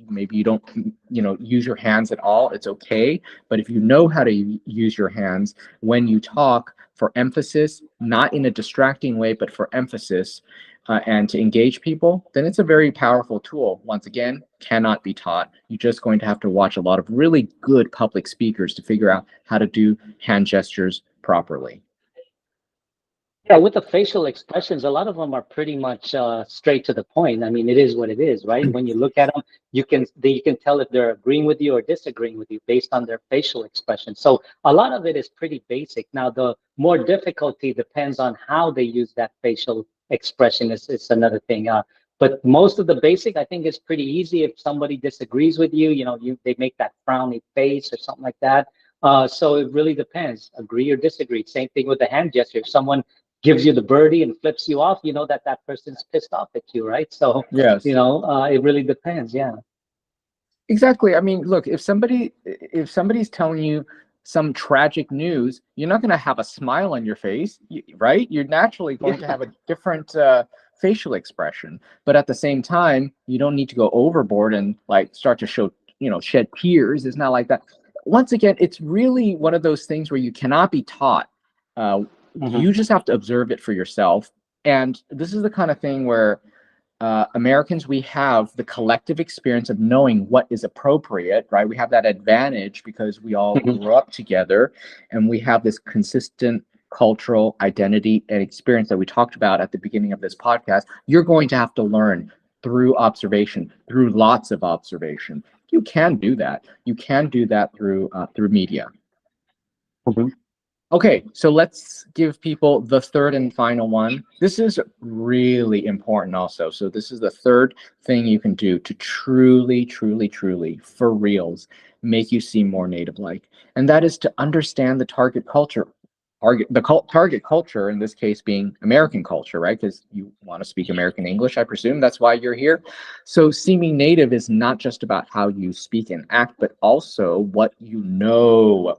Maybe you don't, use your hands at all. It's okay, but if you know how to use your hands when you talk for emphasis, not in a distracting way, but for emphasis, and to engage people, then it's a very powerful tool. Once again, cannot be taught. You're just going to have to watch a lot of really good public speakers to figure out how to do hand gestures properly. Yeah, with the facial expressions, a lot of them are pretty much straight to the point. I mean, it is what it is, right? When you look at them, you can tell if they're agreeing with you or disagreeing with you based on their facial expression. So a lot of it is pretty basic. Now, the more difficulty depends on how they use that facial expression. Is another thing. But most of the basic, I think, is pretty easy. If somebody disagrees with you, they make that frowny face or something like that. So it really depends, agree or disagree. Same thing with the hand gesture. If someone gives you the birdie and flips you off, you know that that person's pissed off at you, right? So, Yes. it really depends. Yeah. Exactly. I mean, look, if somebody's telling you some tragic news, you're not going to have a smile on your face, right? You're naturally going to Yeah. have a different facial expression. But at the same time, you don't need to go overboard and like start to show, shed tears. It's not like that. Once again, it's really one of those things where you cannot be taught. Hmm. You just have to observe it for yourself. And this is the kind of thing where Americans, we have the collective experience of knowing what is appropriate, right? We have that advantage because we all Hmm. grew up together and we have this consistent cultural identity and experience that we talked about at the beginning of this podcast. You're going to have to learn through observation, through lots of observation. You can do that. You can do that through media. Hmm. Okay, so let's give people the third and final one. This is really important also. So this is the third thing you can do to truly, truly, truly, for reals, make you seem more native-like. And that is to understand the target culture. Target culture, in this case being American culture, right? Because you want to speak American English, I presume. That's why you're here. So seeming native is not just about how you speak and act, but also what you know,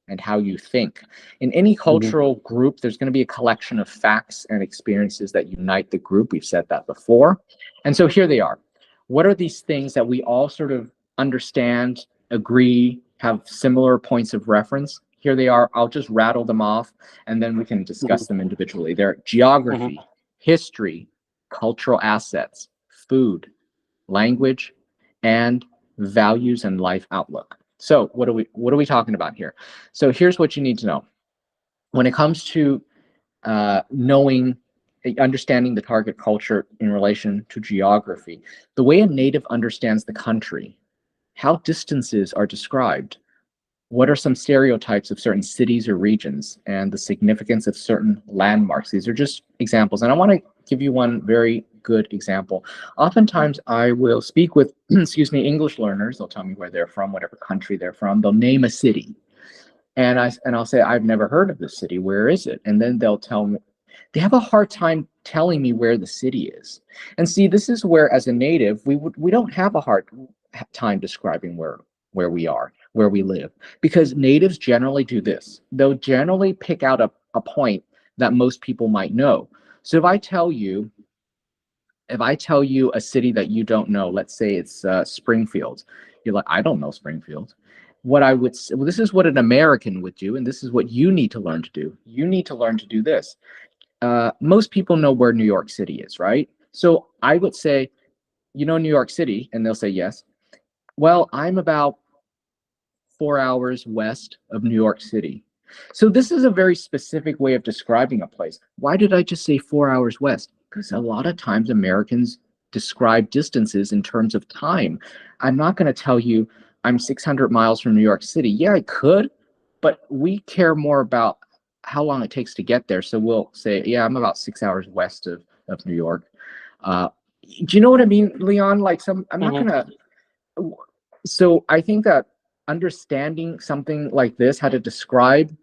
and how you think. In any Hmm. cultural group, there's going to be a collection of facts and experiences that unite the group. We've said that before. And so here they are. What are these things that we all sort of understand, agree, have similar points of reference? Here they are. I'll just rattle them off and then we can Hmm. discuss them individually. They're Hmm. geography, history, cultural assets, food, language, and values and life outlook. So what are we talking about here? So here's what you need to know. When it comes to understanding the target culture in relation to geography, the way a native understands the country, how distances are described, what are some stereotypes of certain cities or regions, and the significance of certain landmarks. These are just examples. And I want to give you one very good example. Oftentimes, I will speak with, excuse me, English learners. They'll tell me where they're from, whatever country they're from. They'll name a city. And I'll say, I've never heard of this city. Where is it? And then they'll tell me, they have a hard time telling me where the city is. And see, this is where, as a native, we don't have a hard time describing where we are, where we live, because natives generally do this. They'll generally pick out a point that most people might know. So if I tell you a city that you don't know, let's say it's Springfield, you're like, I don't know Springfield. Well, this is what an American would do, and this is what you need to learn to do. You need to learn to do this. most people know where New York City is, right? So I would say, you know, New York City, and they'll say yes. Well, I'm about 4 hours west of New York City. So this is a very specific way of describing a place. Why did I just say 4 hours west? Because a lot of times Americans describe distances in terms of time. I'm not going to tell you I'm 600 miles from New York City. Yeah, I could, but we care more about how long it takes to get there. So we'll say, yeah, I'm about 6 hours west of New York. Uh, do you know what I mean, Leon? Like I'm not Hmm. going to, so I think that understanding something like this, how to describe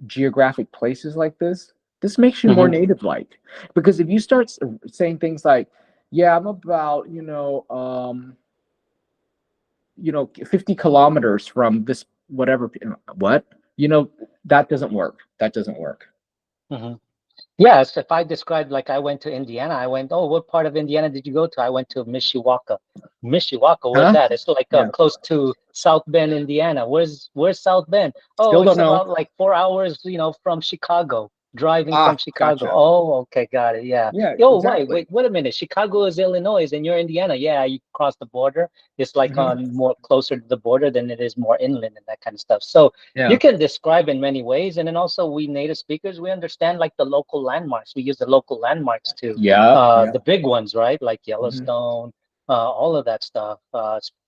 geographic places like this makes you more Hmm. native like. Because if you start saying things like, yeah, I'm about, 50 kilometers from this whatever, what? You know, that doesn't work. That doesn't work. Hmm. Yes, if I described like I went to Indiana, I went, oh, what part of Indiana did you go to? I went to Mishawaka. Mishawaka, where's Huh? that? It's like Yeah. close to South Bend, Indiana. Where's South Bend? Oh, Still it's don't know. about like 4 hours, from Chicago, driving from Ah, Chicago. gotcha. Oh, okay, got it. Yeah. Yeah, Yo, exactly. wait a minute. Chicago is Illinois, and you're Indiana. Yeah, you cross the border. It's like Hmm. on more closer to the border than it is more inland and that kind of stuff. So you Yeah. can describe in many ways, and then also we native speakers, we understand like the local landmarks. We use the local landmarks to Yeah. Yeah. the big ones, right? Like Hmm. Yellowstone, all of that stuff.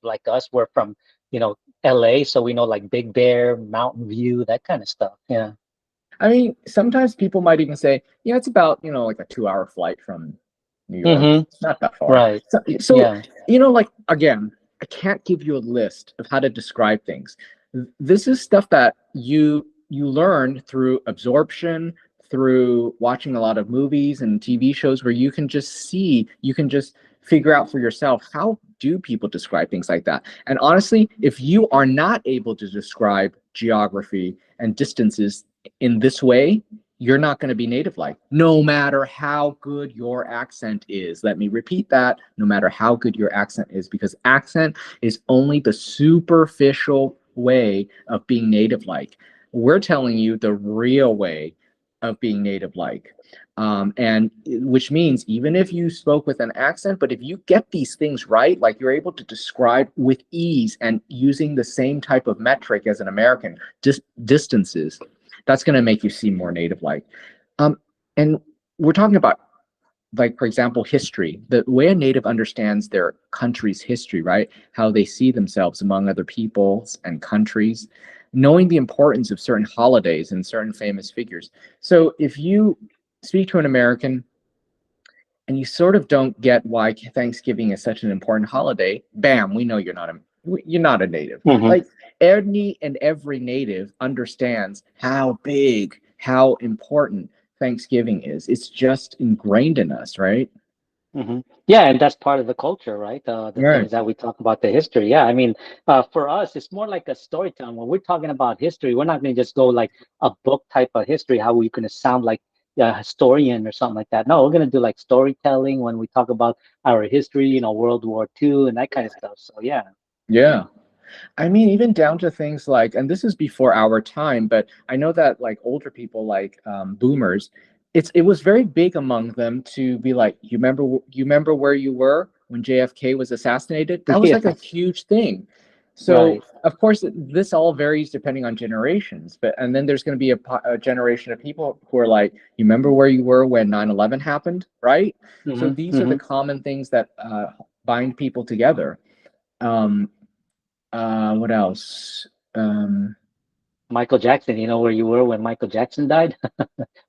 Like us, we're from LA, so we know like Big Bear, Mountain View, that kind of stuff. Yeah. I mean, sometimes people might even say, yeah, it's about, like a 2 hour flight from New York. Mm-hmm. It's not that far. Right. So, Yeah. like, again, I can't give you a list of how to describe things. This is stuff that you learn through absorption, through watching a lot of movies and TV shows where you can just figure out for yourself, how do people describe things like that? And honestly, if you are not able to describe geography and distances in this way, you're not going to be native like, no matter how good your accent is. Let me repeat that. No matter how good your accent is, because accent is only the superficial way of being native like. We're telling you the real way of being native like. And which means even if you spoke with an accent, but if you get these things right, like you're able to describe with ease and using the same type of metric as an American, just distances, that's going to make you seem more native like. And we're talking about, like, for example, history, the way a native understands their country's history, right? How they see themselves among other peoples and countries, knowing the importance of certain holidays and certain famous figures. So if you speak to an American and you sort of don't get why Thanksgiving is such an important holiday, bam, we know you're not a native. Mm-hmm. Like, any and every native understands how big, how important Thanksgiving is. It's just ingrained in us, right? Hmm. Yeah, and that's part of the culture, right? The Right. things that we talk about, the history. Yeah, I mean, for us, it's more like a storytelling. When we're talking about history, we're not going to just go like a book type of history, how we're going to sound like a historian or something like that. No, we're going to do like storytelling when we talk about our history, World War II and that kind of stuff. So yeah. Yeah. I mean, even down to things like, and this is before our time, but I know that like older people, like boomers, it was very big among them to be like, you remember where you were when JFK was assassinated? That was Yeah. like a huge thing. So Right. of course, this all varies depending on generations, but and then there's going to be a generation of people who are like, you remember where you were when 9/11 happened, right? So Hmm. these are the Hmm. common things that bind people together. Um, what else? Um, Michael Jackson, you know where you were when Michael Jackson died?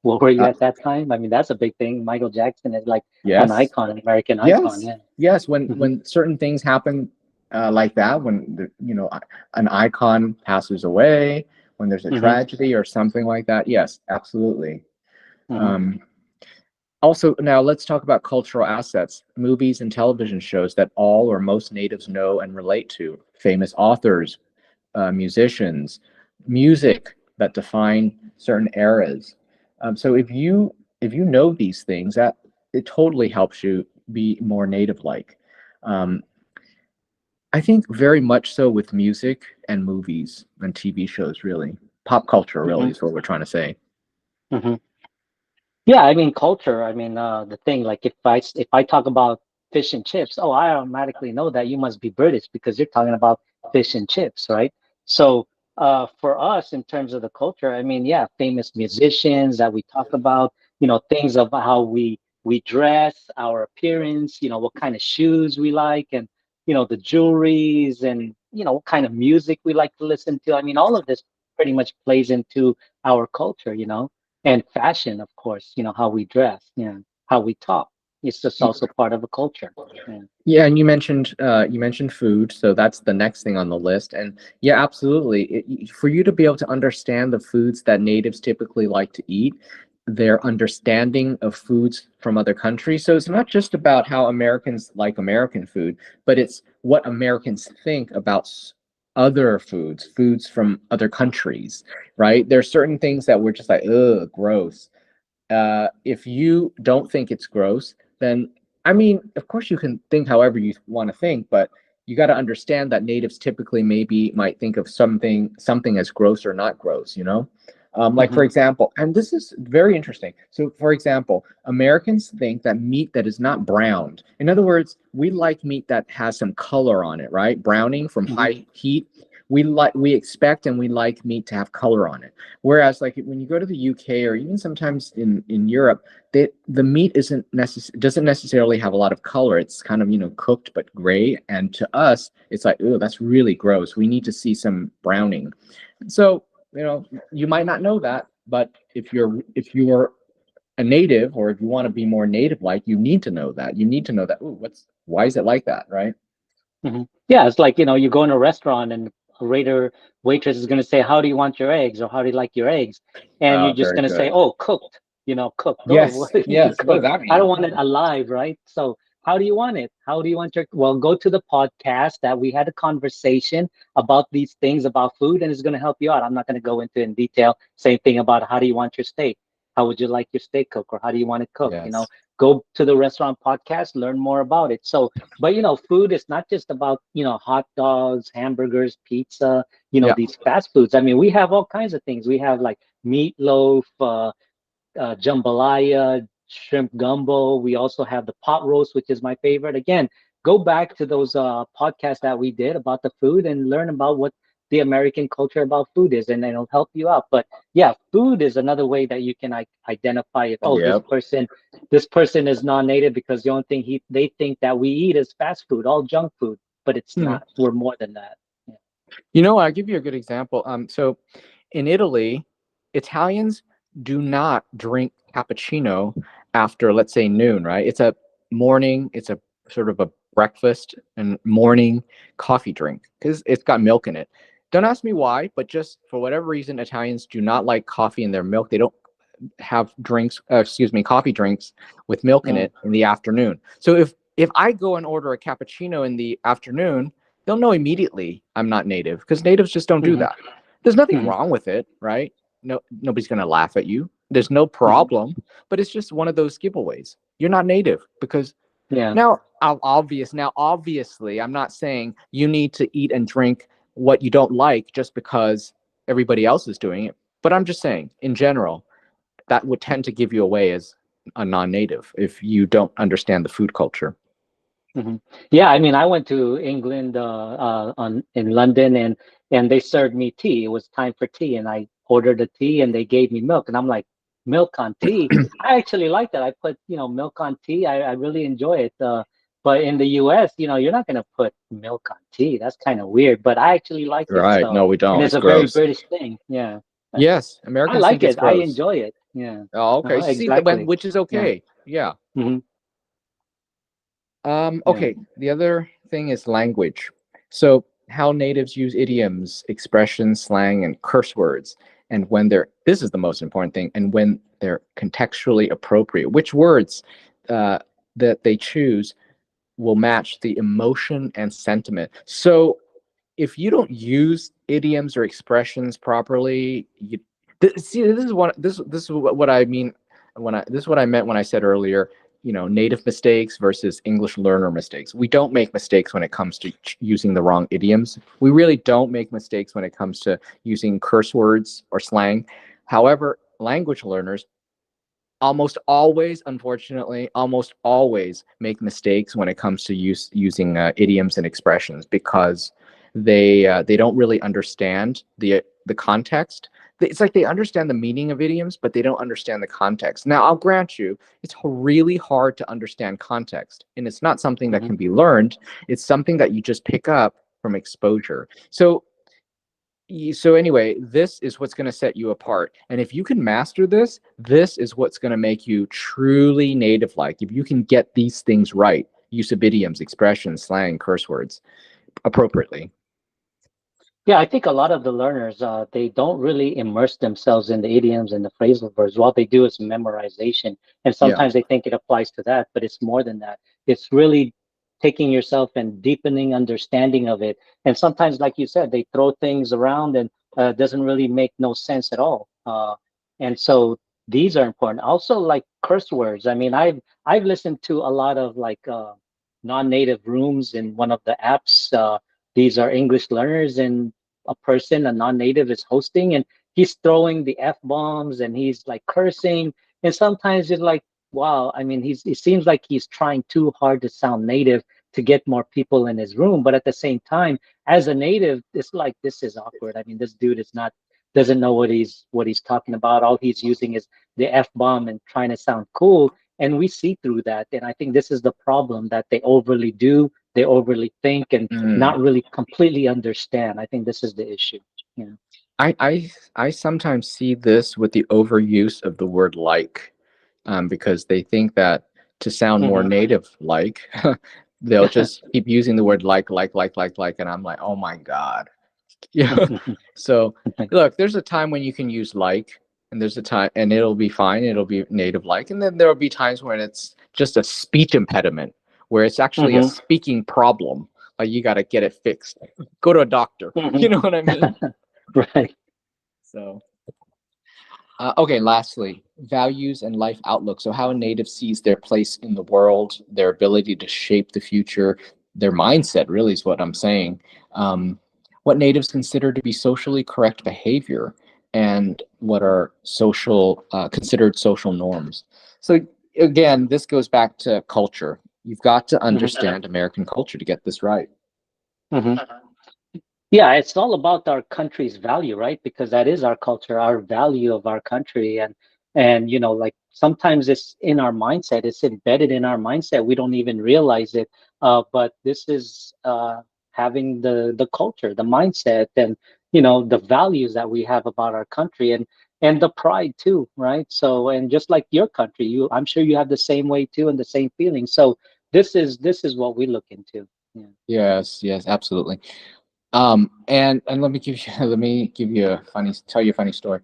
What were you uh, at that time? I mean, that's a big thing. Michael Jackson is like an yes, icon, an American icon. yes, Yeah. yes. When Hmm. certain things happen like that, when an icon passes away, when there's a Hmm. tragedy or something like that, yes, absolutely. Hmm. Um, Also, now let's talk about cultural assets, movies and television shows that all or most natives know and relate to, famous authors, musicians, music that define certain eras. So if you know these things, that it totally helps you be more native-like. Um, I think very much so with music and movies and TV shows. Really, pop culture Hmm. really is what we're trying to say. Hmm. Yeah, I mean culture. I mean the thing like if I talk about fish and chips, oh, I automatically know that you must be British because you're talking about fish and chips, right? So for us in terms of the culture, I mean, yeah, famous musicians that we talk about, things of how we dress, our appearance, what kind of shoes we like, and the jewelries, and what kind of music we like to listen to. I mean, all of this pretty much plays into our culture. And fashion, of course, how we dress, how we talk. It's just also part of a culture. Yeah. Yeah, and you mentioned food, so that's the next thing on the list. And yeah, absolutely. For you to be able to understand the foods that natives typically like to eat, their understanding of foods from other countries. So it's not just about how Americans like American food, but it's what Americans think about other foods, foods from other countries, right? There's certain things that we're just like, ugh, gross. If you don't think it's gross, then I mean, of course you can think however you want to think, but you got to understand that natives typically maybe might think of something as gross or not gross, you know? Like for Hmm. example, and this is very interesting. So for example, Americans think that meat that is not browned, in other words, we like meat that has some color on it, right? Browning from Hmm. high heat. We expect and we like meat to have color on it. Whereas, like when you go to the UK or even sometimes in Europe, the meat doesn't necessarily have a lot of color. It's kind of cooked but gray, and to us, it's like, oh, that's really gross. We need to see some browning. So you might not know that, but if you're a native, or if you want to be more native like, you need to know that. You need to know that. Ooh, why is it like that, right? Hmm. Yeah, it's like, you go in a restaurant and a waitress is going to say, how do you want your eggs? Or how do you like your eggs? And you're just Very going to say, good. oh, cooked, cooked. Oh, Yes, what do you mean yes. What does cooked? that I mean? don't want it alive, right? So how do you want it? How do you want well, go to the podcast that we had a conversation about these things about food, and it's going to help you out. I'm not going to go into in detail. Same thing about how do you want your steak? How would you like your steak cooked, or how do you want it cooked? Yes. Go to the restaurant podcast, learn more about it. So but food is not just about, hot dogs, hamburgers, pizza, Yeah. these fast foods. I mean, we have all kinds of things. We have like meatloaf, jambalaya, shrimp gumbo. We also have the pot roast, which is my favorite. Again, go back to those podcasts that we did about the food and learn about what the American culture about food is, and it'll help you out. But yeah, food is another way that you can identify if, oh, Yep. this person is non-native because the only thing they think that we eat is fast food, all junk food, but it's Hmm. not. We're more than that. Yeah. I'll give you a good example. So in Italy, Italians do not drink cappuccino after, let's say, noon, right? It's a sort of a breakfast and morning coffee drink because it's got milk in it. Don't ask me why, but just for whatever reason, Italians do not like coffee in their milk. They don't have coffee drinks with milk in Mm, it in the afternoon. So if I go and order a cappuccino in the afternoon, they'll know immediately I'm not native because natives just don't do hmm. that. There's nothing Hmm. wrong with it, right? No, nobody's gonna laugh at you. There's no Hmm. problem, but it's just one of those giveaways. You're not native because Yeah. now obviously I'm not saying you need to eat and drink what you don't like just because everybody else is doing it, but I'm just saying in general that would tend to give you away as a non-native if you don't understand the food culture. Hmm. Yeah, I mean, I went to England on in London, and they served me tea. It was time for tea, and I ordered a tea, and they gave me milk, and I'm like, milk on tea? I actually like that. I put milk on tea. I really enjoy it. But in the U.S., you're not gonna put milk on tea. That's kind of weird. But I actually like it. Right? So, No, we and don't. it's It's a very gross. British thing. Yeah, Yes, I Americans like think it's it. I gross. enjoy it. Yeah. Oh, okay. See that, Exactly. which is Yeah. okay. Yeah. Hmm. Yeah. Okay. The other thing is language. So how natives use idioms, expressions, slang, and curse words, and when they're this is the most important thing, and when they're contextually appropriate. Which words uh, that they choose will match the emotion and sentiment. So if you don't use idioms or expressions properly, see, this is what I mean when I this is what I meant when I said earlier. Native mistakes versus English learner mistakes. We don't make mistakes when it comes to using the wrong idioms. We really don't make mistakes when it comes to using curse words or slang. However, language learners almost always, unfortunately, almost always make mistakes when it comes to using idioms and expressions because they don't really understand the context. It's like they understand the meaning of idioms, but they don't understand the context. Now, I'll grant you, it's really hard to understand context, and it's not something that Hmm. can be learned. It's something that you just pick up from exposure. So anyway, this is what's going to set you apart. And if you can master this, this is what's going to make you truly native like. If you can get these things right, use of idioms, expressions, slang, curse words appropriately. Yeah, I think a lot of the learners, they don't really immerse themselves in the idioms and the phrasal verbs. What they do is memorization. And Yeah. sometimes they think it applies to that, but it's more than that. It's really taking yourself and deepening understanding of it. And sometimes, like you said, they throw things around and doesn't really make no sense at all. And so these are important. Also, like curse words. I mean, I've listened to a lot of like non-native rooms in one of the apps. These are English learners, and a person, a non-native, is hosting, and he's throwing the f bombs and he's like cursing, and sometimes it's like, wow. I mean, it seems like he's trying too hard to sound native to get more people in his room, but at the same time, as a native, it's like this is awkward. I mean, this dude is not doesn't know what he's talking about. All he's using is the f bomb and trying to sound cool, and we see through that. And I think this is the problem, that they overly do, they overly think, and Mm. not really completely understand. I think this is the issue. Yeah. I sometimes see this with the overuse of the word like, because they think that to sound more Hmm. native like, they'll just keep using the word like, and I'm like, oh my God. Yeah. So look, there's a time when you can use like, and there's a time, and it'll be fine. It'll be native like, and then there'll be times when it's just a speech impediment, where it's actually a Hmm. speaking problem. Like you got to get it fixed. Go to a doctor. Hmm. You know what I mean? Right. So. Okay, lastly, values and life outlook. So, how a native sees their place in the world, their ability to shape the future, their mindset, really, is what I'm saying. What natives consider to be socially correct behavior, and what are considered social norms. So, again, this goes back to culture. You've got to Hmm. understand American culture to get this right. Hmm. Yeah, it's all about our country's value, right? Because that is our culture, our value of our country. And like sometimes it's in our mindset, it's embedded in our mindset. We don't even realize it. But this is having the culture, the mindset, and the values that we have about our country, and the pride too, right? So, and just like your country, I'm sure you have the same way too, and the same feeling. So this is what we look into. Yeah. Yes, yes, absolutely. And let me give you tell you a funny story.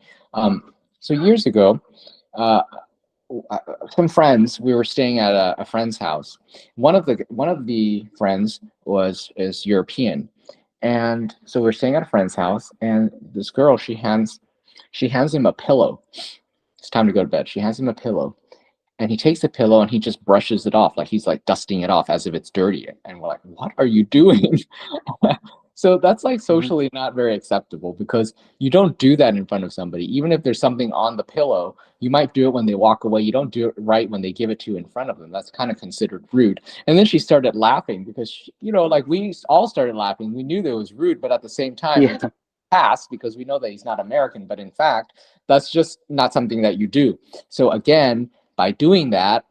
So years ago, uh, uh, some friends, we were staying at a friend's house. One of the friends is European, and so we're staying at a friend's house, and this girl, she hands him a pillow. It's time to go to bed. She hands him a pillow, and he takes the pillow and he just brushes it off, like he's like dusting it off as if it's dirty, and we're like, what are you doing? So that's like Hmm. socially not very acceptable, because you don't do that in front of somebody. Even if there's something on the pillow, you might do it when they walk away. You don't do it right when they give it to you in front of them. That's kind of considered rude. And then she started laughing because like we all started laughing. We knew that it was rude, but at the same time it's Yeah. past because we know that he's not American, but in fact that's just not something that you do. So again, by doing that,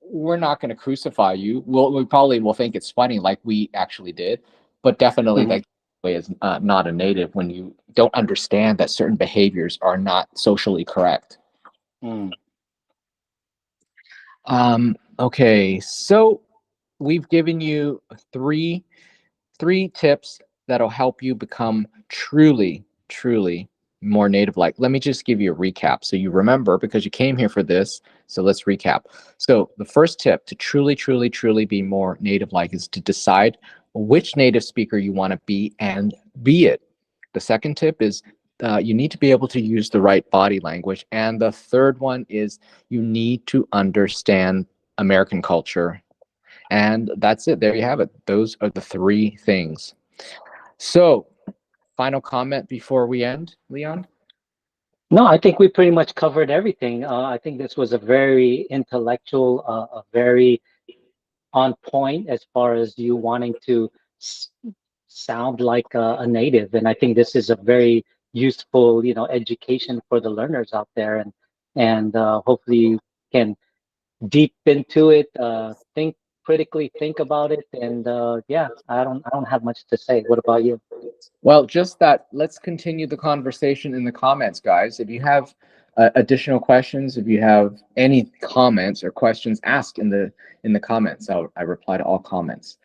we're not going to crucify you. We probably will think it's funny, like we actually did, but definitely Hmm. that way is not a native when you don't understand that certain behaviors are not socially correct. Mm. Okay, so we've given you three three tips that'll help you become truly more native like. Let me just give you a recap so you remember, because you came here for this. So let's recap. So the first tip to truly be more native like is to decide which native speaker you want to be and be it. The second tip is you need to be able to use the right body language. And the third one is you need to understand American culture, and that's it. There you have it. Those are the three things. So, final comment before we end, Leon? No, I think we pretty much covered everything. I think this was a very intellectual, a very on point as far as you wanting to s sound like a native. And I think this is a very useful, education for the learners out there. And hopefully you can deep into it, think critically, think about it. And yeah, I don't have much to say. What about you? Well, just that, let's continue the conversation in the comments, guys. If you have additional questions, if you have any comments or questions, ask in the comments. I reply to all comments.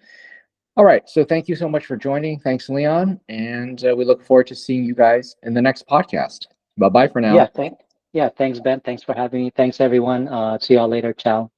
All right, so thank you so much for joining. Thanks, Leon, and we look forward to seeing you guys in the next podcast. Bye bye for Yeah, now. thanks, Ben. Thanks for having me. Thanks, everyone. See y'all later. Ciao.